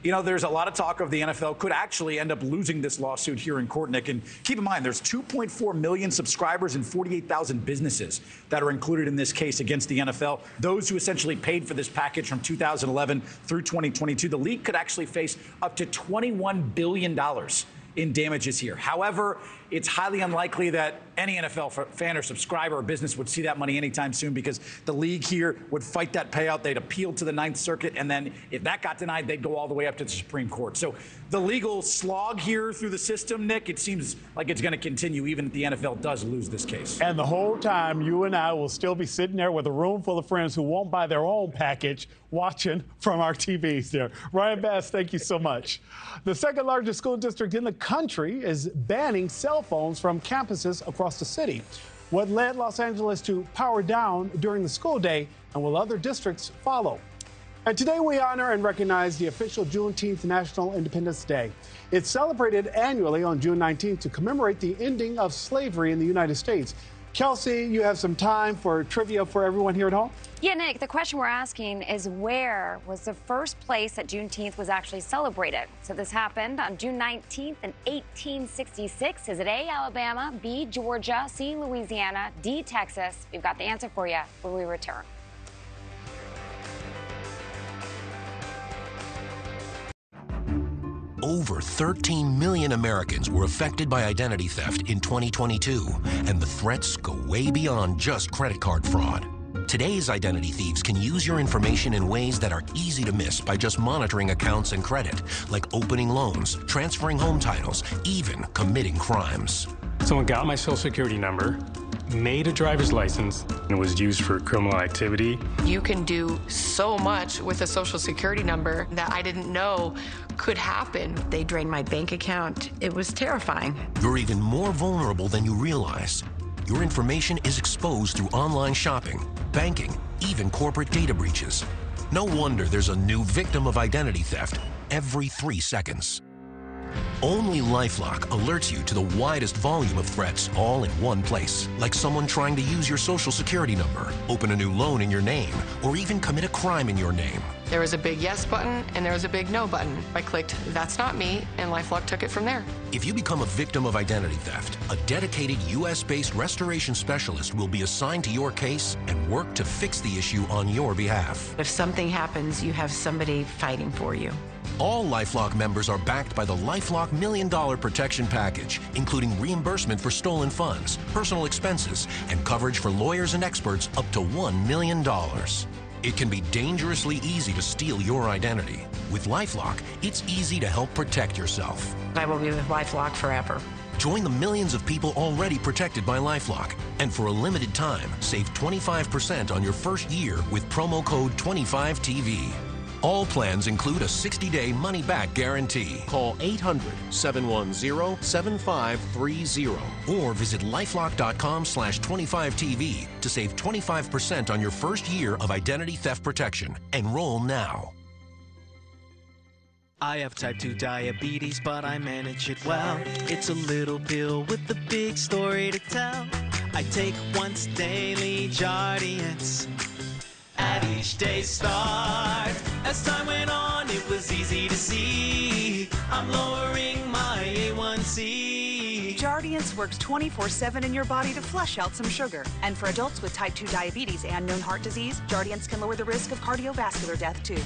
You know, there's a lot of talk of the NFL could actually end up losing this lawsuit here in court, Nick. And keep in mind, there's 2.4 million subscribers and 48,000 businesses that are included in this case against the NFL. Those who essentially paid for this package from 2011 through 2022. The league could actually face up to $21 billion in damages here. However, it's highly unlikely that any NFL fan or subscriber or business would see that money anytime soon, because the league here would fight that payout. They'd appeal to the Ninth Circuit, and then if that got denied, they'd go all the way up to the Supreme Court. So the legal slog here through the system, Nick, it seems like it's going to continue even if the NFL does lose this case. And the whole time, you and I will still be sitting there with a room full of friends who won't buy their own package watching from our TVs there. Ryan Bass, thank you so much. The second largest school district in the country is banning cell phones from campuses across the city. What led Los Angeles to power down during the school day, and will other districts follow? And today we honor and recognize the official Juneteenth National Independence Day. It's celebrated annually on June 19th to commemorate the ending of slavery in the United States. Kelsey, you have some time for trivia for everyone here at home? Yeah, Nick, the question we're asking is where was the first place that Juneteenth was actually celebrated? So this happened on June 19th in 1866. Is it A, Alabama, B, Georgia, C, Louisiana, D, Texas? We've got the answer for you when we return. Over 13 million Americans were affected by identity theft in 2022, and the threats go way beyond just credit card fraud. Today's identity thieves can use your information in ways that are easy to miss by just monitoring accounts and credit, like opening loans, transferring home titles, even committing crimes. Someone got my social security number, made a driver's license, and it was used for criminal activity. You can do so much with a social security number that I didn't know could happen. They drained my bank account. It was terrifying. You're even more vulnerable than you realize. Your information is exposed through online shopping, banking, even corporate data breaches. No wonder there's a new victim of identity theft every 3 seconds. Only LifeLock alerts you to the widest volume of threats all in one place, like someone trying to use your social security number, open a new loan in your name, or even commit a crime in your name. There was a big yes button and there was a big no button. I clicked, that's not me, and LifeLock took it from there. If you become a victim of identity theft, a dedicated U.S.-based restoration specialist will be assigned to your case and work to fix the issue on your behalf. If something happens, you have somebody fighting for you. All LifeLock members are backed by the LifeLock $1 Million Protection Package, including reimbursement for stolen funds, personal expenses, and coverage for lawyers and experts up to $1 million. It can be dangerously easy to steal your identity. With LifeLock, it's easy to help protect yourself. I will be with LifeLock forever. Join the millions of people already protected by LifeLock. And for a limited time, save 25% on your first year with promo code 25TV. All plans include a 60-day money-back guarantee. Call 800-710-7530 or visit lifelock.com/25TV to save 25% on your first year of identity theft protection. Enroll now. I have type 2 diabetes, but I manage it well. It's a little pill with a big story to tell. I take once daily Jardiance at each day's start. As time went on, it was easy to see I'm lowering my A1C. Jardiance works 24/7 in your body to flush out some sugar. And for adults with type 2 diabetes and known heart disease, Jardiance can lower the risk of cardiovascular death too.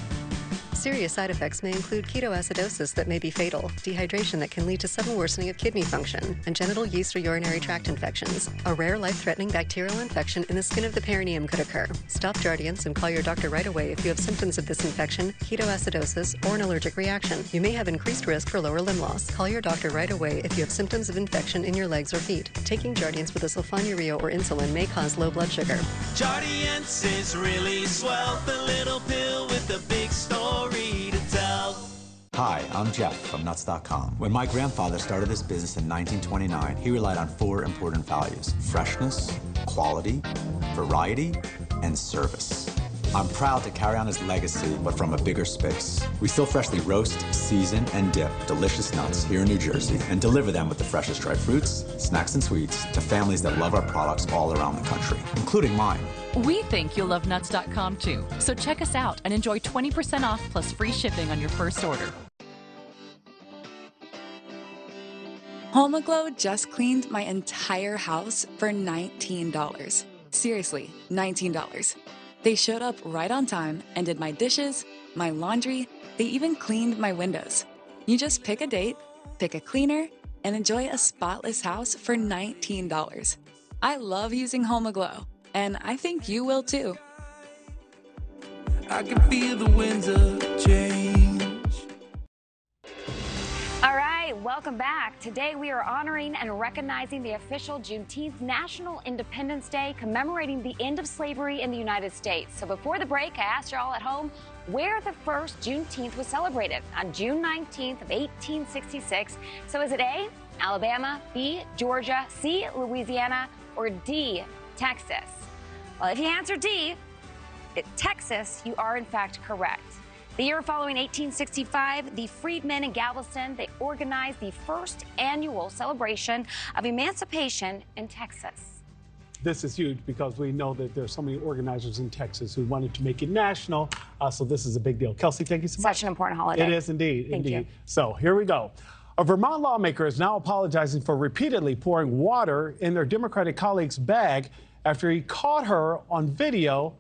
Serious side effects may include ketoacidosis that may be fatal, dehydration that can lead to sudden worsening of kidney function, and genital yeast or urinary tract infections. A rare life-threatening bacterial infection in the skin of the perineum could occur. Stop Jardiance and call your doctor right away if you have symptoms of this infection, ketoacidosis, or an allergic reaction. You may have increased risk for lower limb loss. Call your doctor right away if you have symptoms of infection in your legs or feet. Taking Jardiance with a sulfonylurea or insulin may cause low blood sugar. Jardiance is really swell, the little pill with the big story to tell. Hi, I'm Jeff from Nuts.com. When my grandfather started this business in 1929, he relied on 4 important values: freshness, quality, variety, and service. I'm proud to carry on his legacy, but from a bigger space. We still freshly roast, season, and dip delicious nuts here in New Jersey and deliver them with the freshest dried fruits, snacks, and sweets to families that love our products all around the country, including mine. We think you'll love Nuts.com too, so check us out and enjoy 20% off plus free shipping on your first order. HomeGlow just cleaned my entire house for $19. Seriously, $19. They showed up right on time and did my dishes, my laundry, they even cleaned my windows. You just pick a date, pick a cleaner, and enjoy a spotless house for $19. I love using HomeGlow, and I think you will too. I can feel the winds of change. All right, welcome back. Today we are honoring and recognizing the official Juneteenth National Independence Day, commemorating the end of slavery in the United States. So before the break, I asked you all at home where the first Juneteenth was celebrated on June 19th of 1866. So is it A, Alabama, B, Georgia, C, Louisiana, or D, Texas? Well, if you answer D, Texas, you are in fact correct. The year following 1865, the freedmen in Galveston, they organized the first annual celebration of emancipation in Texas. This is huge because we know that there's so many organizers in Texas who wanted to make it national. So this is a big deal. Kelsey, thank you so much. Such an important holiday. It is indeed. Thank you. So here we go. A Vermont lawmaker is now apologizing for repeatedly pouring water in their Democratic colleague's bag after he caught her on video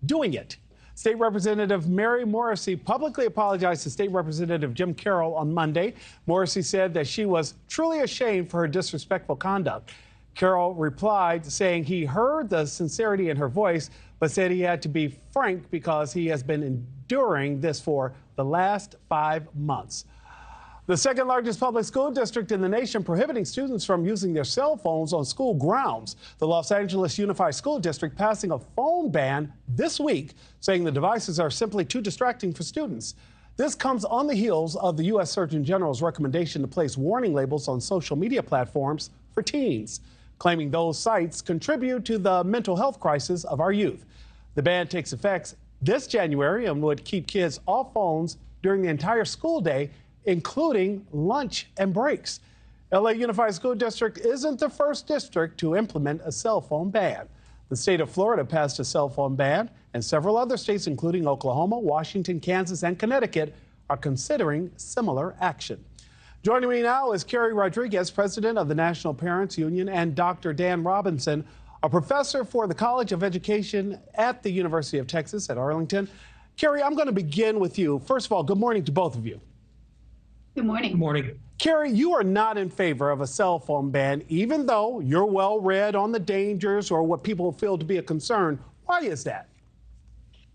doing it. State Representative Mary Morrissey publicly apologized to State Representative Jim Carroll on Monday. Morrissey said that she was truly ashamed for her disrespectful conduct. Carroll replied, saying he heard the sincerity in her voice, but said he had to be frank because he has been enduring this for the last 5 months. The second largest public school district in the nation prohibiting students from using their cell phones on school grounds. The Los Angeles Unified School District passing a phone ban this week, saying the devices are simply too distracting for students. This comes on the heels of the U.S. Surgeon General's recommendation to place warning labels on social media platforms for teens, claiming those sites contribute to the mental health crisis of our youth. The ban takes effect this January and would keep kids off phones during the entire school day, including lunch and breaks. LA Unified School District isn't the first district to implement a cell phone ban. The state of Florida passed a cell phone ban, and several other states, including Oklahoma, Washington, Kansas, and Connecticut, are considering similar action. Joining me now is Carrie Rodriguez, president of the National Parents Union, and Dr. Dan Robinson, a professor for the College of Education at the University of Texas at Arlington. Carrie, I'm going to begin with you. First of all, good morning to both of you. Good morning. Good morning. Carrie, you are not in favor of a cell phone ban, even though you're well read on the dangers or what people feel to be a concern. Why is that?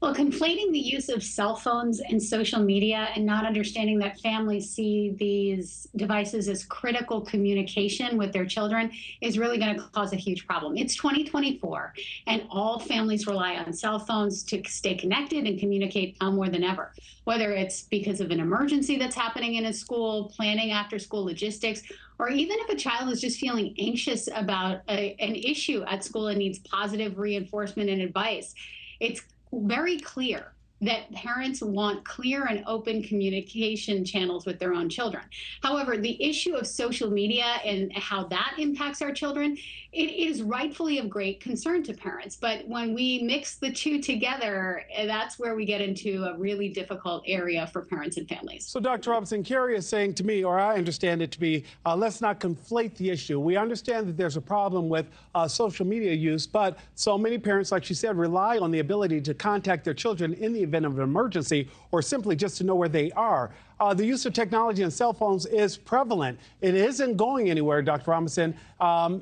Well, conflating the use of cell phones and social media and not understanding that families see these devices as critical communication with their children is really going to cause a huge problem. It's 2024, and all families rely on cell phones to stay connected and communicate now more than ever, whether it's because of an emergency that's happening in a school, planning after school logistics, or even if a child is just feeling anxious about an issue at school and needs positive reinforcement and advice. It's very clear that parents want clear and open communication channels with their own children. However, the issue of social media and how that impacts our children, it is rightfully of great concern to parents. But when we mix the two together, that's where we get into a really difficult area for parents and families. So, Dr. Robinson, Carrie is saying to me, or I understand it to be, let's not conflate the issue. We understand that there's a problem with social media use, but so many parents, like she said, rely on the ability to contact their children in the event of an emergency or simply just to know where they are. The use of technology and cell phones is prevalent. It isn't going anywhere, Dr. Robinson.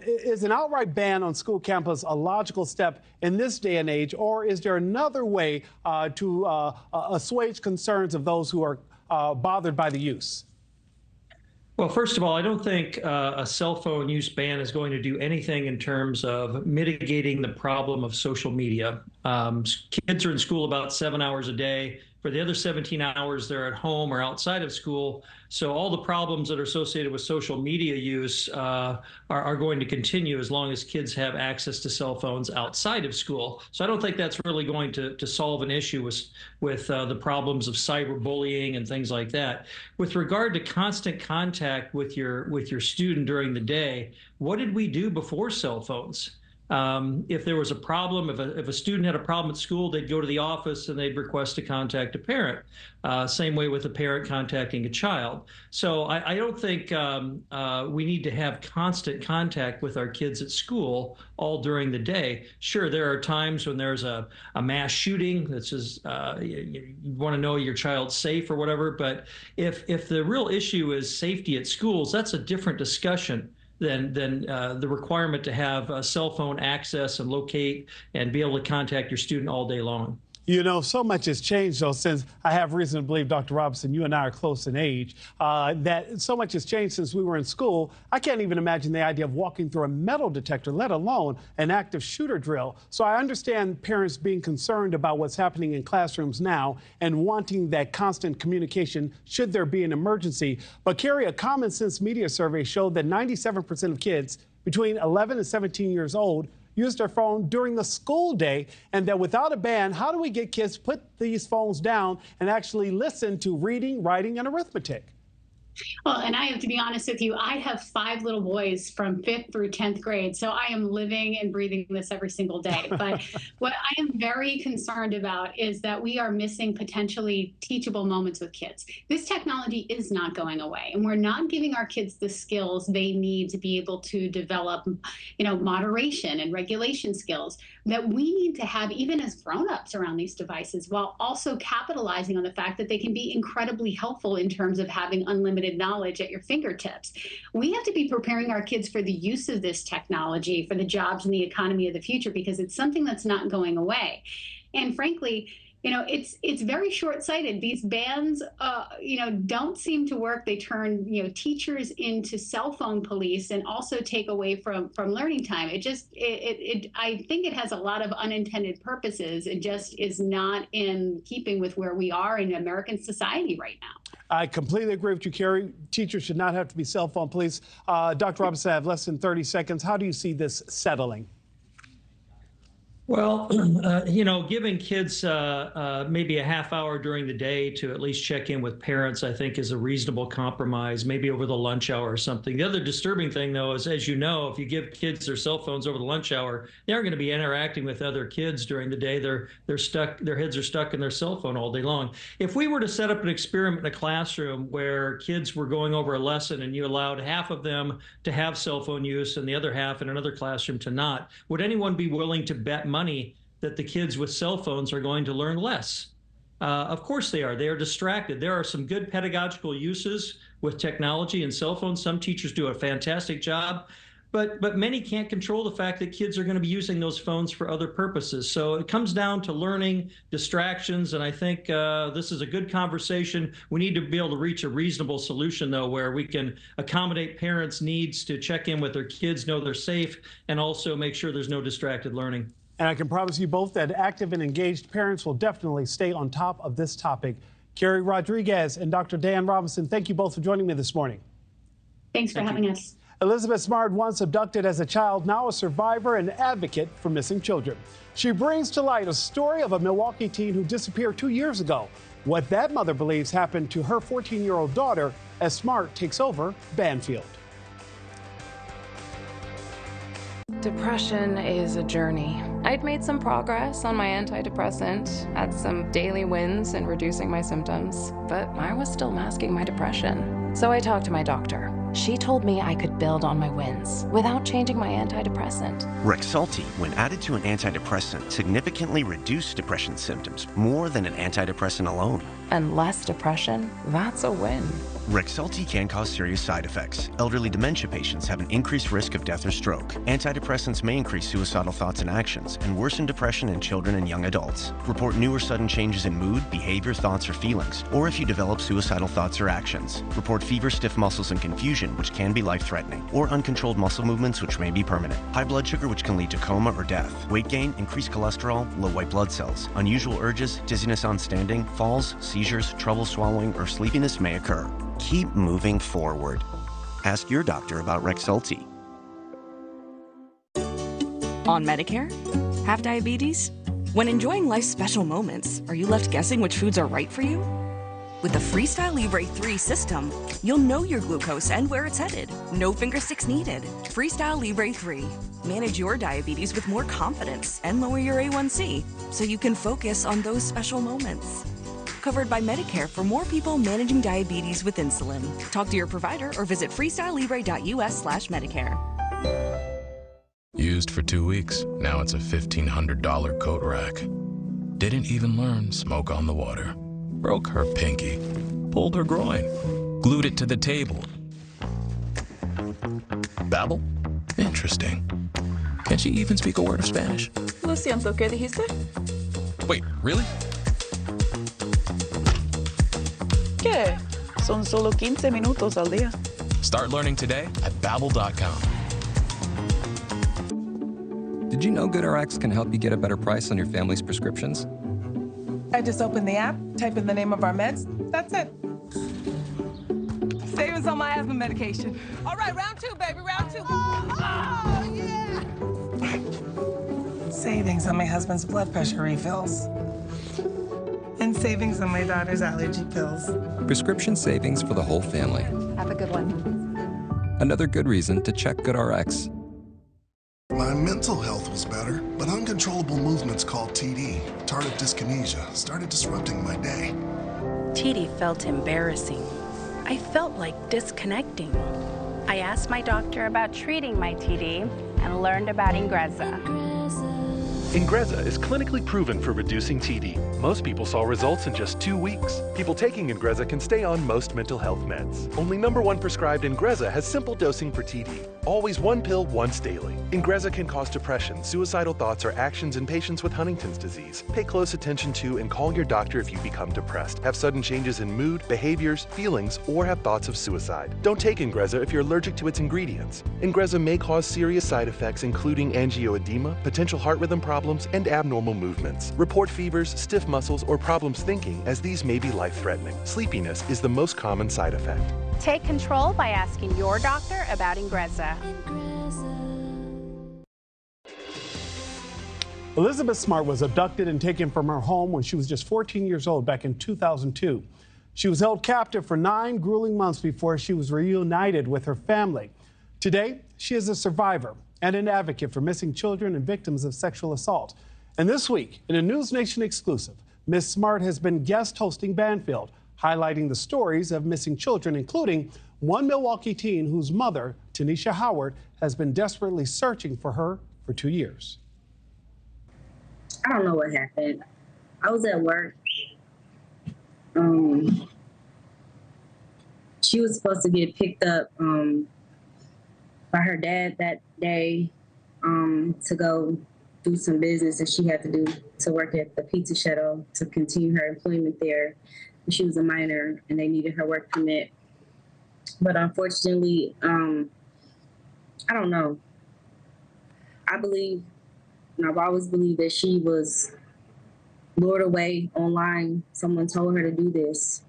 Is an outright ban on school campus a logical step in this day and age, or is there another way to assuage concerns of those who are bothered by the use? Well, first of all, I don't think a cell phone use ban is going to do anything in terms of mitigating the problem of social media. Kids are in school about 7 hours a day. For the other 17 hours, they're at home or outside of school. So all the problems that are associated with social media use are going to continue as long as kids have access to cell phones outside of school. So I don't think that's really going to solve an issue with the problems of cyberbullying and things like that. With regard to constant contact with your student during the day, what did we do before cell phones? If there was a problem, if a student had a problem at school, they'd go to the office and they'd request to contact a parent. Same way with a parent contacting a child. So I don't think we need to have constant contact with our kids at school all during the day. Sure, there are times when there's a mass shooting that's just, you want to know your child's safe or whatever. But if the real issue is safety at schools, that's a different discussion than the requirement to have cell phone access and locate and be able to contact your student all day long. You know, so much has changed, though, since I have reason to believe, Dr. Robinson, you and I are close in age, that so much has changed since we were in school. I can't even imagine the idea of walking through a metal detector, let alone an active shooter drill. So I understand parents being concerned about what's happening in classrooms now and wanting that constant communication should there be an emergency. But, Carrie, a common sense media survey showed that 97% of kids between 11 and 17 years old use their phone during the school day, and that without a ban, how do we get kids to put these phones down and actually listen to reading, writing, and arithmetic? Well, and I have to be honest with you, I have 5 little boys from 5th through 10th grade, so I am living and breathing this every single day. But what I am very concerned about is that we are missing potentially teachable moments with kids. This technology is not going away, and we're not giving our kids the skills they need to be able to develop, moderation and regulation skills that we need to have even as grown-ups around these devices, while also capitalizing on the fact that they can be incredibly helpful in terms of having unlimited knowledge at your fingertips. We have to be preparing our kids for the use of this technology, for the jobs and the economy of the future, because it's something that's not going away. And frankly, it's very short-sighted. These bans, don't seem to work. They turn, teachers into cell phone police and also take away from learning time. I think it has a lot of unintended purposes. It just is not in keeping with where we are in American society right now. I completely agree with you, Carrie. Teachers should not have to be cell phone police. Dr. Robinson, I have less than 30 seconds. How do you see this settling? Well, giving kids maybe a half hour during the day to at least check in with parents, I think, is a reasonable compromise, maybe over the lunch hour or something. The other disturbing thing, though, is, as you know, if you give kids their cell phones over the lunch hour, they aren't going to be interacting with other kids during the day. They're stuck, their heads are stuck in their cell phone all day long. If we were to set up an experiment in a classroom where kids were going over a lesson and you allowed half of them to have cell phone use and the other half in another classroom to not, would anyone be willing to bet money that the kids with cell phones are going to learn less? Of course they are. They are distracted. There are some good pedagogical uses with technology and cell phones. Some teachers do a fantastic job, but many can't control the fact that kids are going to be using those phones for other purposes. So it comes down to learning, distractions, and I think this is a good conversation. We need to be able to reach a reasonable solution, though, where we can accommodate parents' needs to check in with their kids, know they're safe, and also make sure there's no distracted learning. And I can promise you both that active and engaged parents will definitely stay on top of this topic. Carrie Rodriguez and Dr. Dan Robinson, thank you both for joining me this morning. Thanks for having us. Elizabeth Smart, once abducted as a child, now a survivor and advocate for missing children. She brings to light a story of a Milwaukee teen who disappeared 2 years ago. What that mother believes happened to her 14-year-old daughter as Smart takes over Banfield. Depression is a journey. I'd made some progress on my antidepressant, had some daily wins in reducing my symptoms, but I was still masking my depression. So I talked to my doctor. She told me I could build on my wins without changing my antidepressant. Rexulti, when added to an antidepressant, significantly reduced depression symptoms more than an antidepressant alone. And less depression, that's a win. Rexulti can cause serious side effects. Elderly dementia patients have an increased risk of death or stroke. Antidepressants may increase suicidal thoughts and actions and worsen depression in children and young adults. Report new or sudden changes in mood, behavior, thoughts, or feelings, or if you develop suicidal thoughts or actions. Report fever, stiff muscles, and confusion, which can be life-threatening, or uncontrolled muscle movements, which may be permanent. High blood sugar, which can lead to coma or death. Weight gain, increased cholesterol, low white blood cells. Unusual urges, dizziness on standing, falls, seizures, trouble swallowing, or sleepiness may occur. Keep moving forward. Ask your doctor about Rexulti. On Medicare? Have diabetes? When enjoying life's special moments, are you left guessing which foods are right for you? With the Freestyle Libre 3 system, you'll know your glucose and where it's headed. No finger sticks needed. Freestyle Libre 3. Manage your diabetes with more confidence and lower your A1C so you can focus on those special moments. Covered by Medicare for more people managing diabetes with insulin. Talk to your provider or visit freestylelibre.us/Medicare. Used for 2 weeks, now it's a $1,500 coat rack. Didn't even learn smoke on the water. Broke her pinky, pulled her groin, glued it to the table. Babble? Interesting. Can she even speak a word of Spanish? Lo siento, ¿qué dijiste? Wait, really? ¿Qué? Son solo 15 minutos al día. Start learning today at Babbel.com. Did you know GoodRx can help you get a better price on your family's prescriptions? I just open the app, type in the name of our meds, that's it. Savings on my asthma medication. All right, round 2, baby, round 2. Oh, yeah! Savings on my husband's blood pressure refills. And savings on my daughter's allergy pills. Prescription savings for the whole family. Have a good one. Another good reason to check GoodRx. My mental health was better, but uncontrollable movements called TD, tardive dyskinesia, started disrupting my day. TD felt embarrassing. I felt like disconnecting. I asked my doctor about treating my TD and learned about Ingrezza. Ingrezza is clinically proven for reducing TD. Most people saw results in just 2 weeks. People taking Ingrezza can stay on most mental health meds. Only #1 prescribed Ingrezza has simple dosing for TD. Always 1 pill once daily. Ingrezza can cause depression, suicidal thoughts, or actions in patients with Huntington's disease. Pay close attention to and call your doctor if you become depressed, have sudden changes in mood, behaviors, feelings, or have thoughts of suicide. Don't take Ingrezza if you're allergic to its ingredients. Ingrezza may cause serious side effects including angioedema, potential heart rhythm problems, and abnormal movements. Report fevers, stiff muscles, or problems thinking, as these may be life-threatening. Sleepiness is the most common side effect. Take control by asking your doctor about Ingrezza. Elizabeth Smart was abducted and taken from her home when she was just 14 years old back in 2002. She was held captive for 9 grueling months before she was reunited with her family. Today, she is a survivor and an advocate for missing children and victims of sexual assault. And this week, in a NewsNation exclusive, Ms. Smart has been guest hosting Banfield, highlighting the stories of missing children, including one Milwaukee teen whose mother, Tanisha Howard, has been desperately searching for her for 2 years. I don't know what happened. I was at work. She was supposed to get picked up by her dad that day to go do some business that she had to do to work at the pizza shuttle to continue her employment there. She was a minor and they needed her work permit. But unfortunately, I don't know. I believe, and I've always believed that she was lured away online. Someone told her to do this.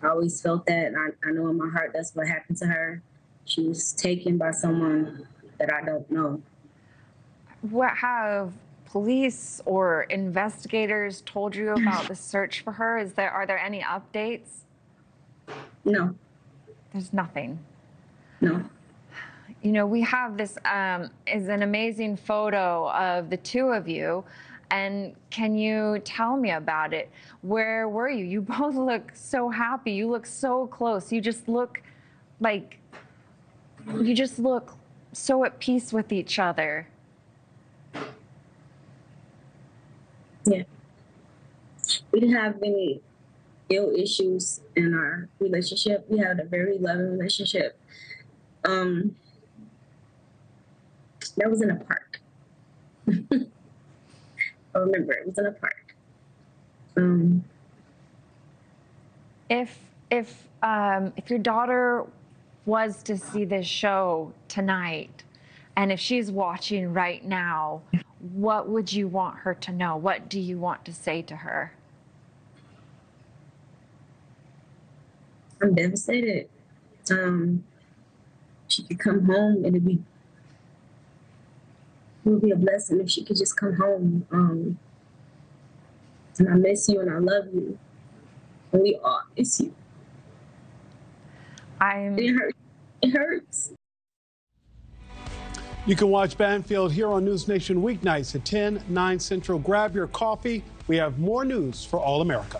I always felt that. I know in my heart that's what happened to her. She was taken by someone that I don't know. What have police or investigators told you about the search for her? Are there any updates? No. There's nothing. No. You know, we have this is an amazing photo of the two of you. And can you tell me about it? Where were you? You both look so happy. You look so close. You just look Like, you just look so at peace with each other. Yeah. We didn't have any ill issues in our relationship. We had a very loving relationship. That was in a park. I remember it was in a park. If your daughter was to see this show tonight, and if she's watching right now, what would you want her to know? What do you want to say to her? I'm devastated. She could come home, and it would be a blessing if she could just come home. And I miss you, and I love you, and we all miss you. It hurts. You can watch Banfield here on NewsNation weeknights at 10, 9 Central. Grab your coffee. We have more news for all America.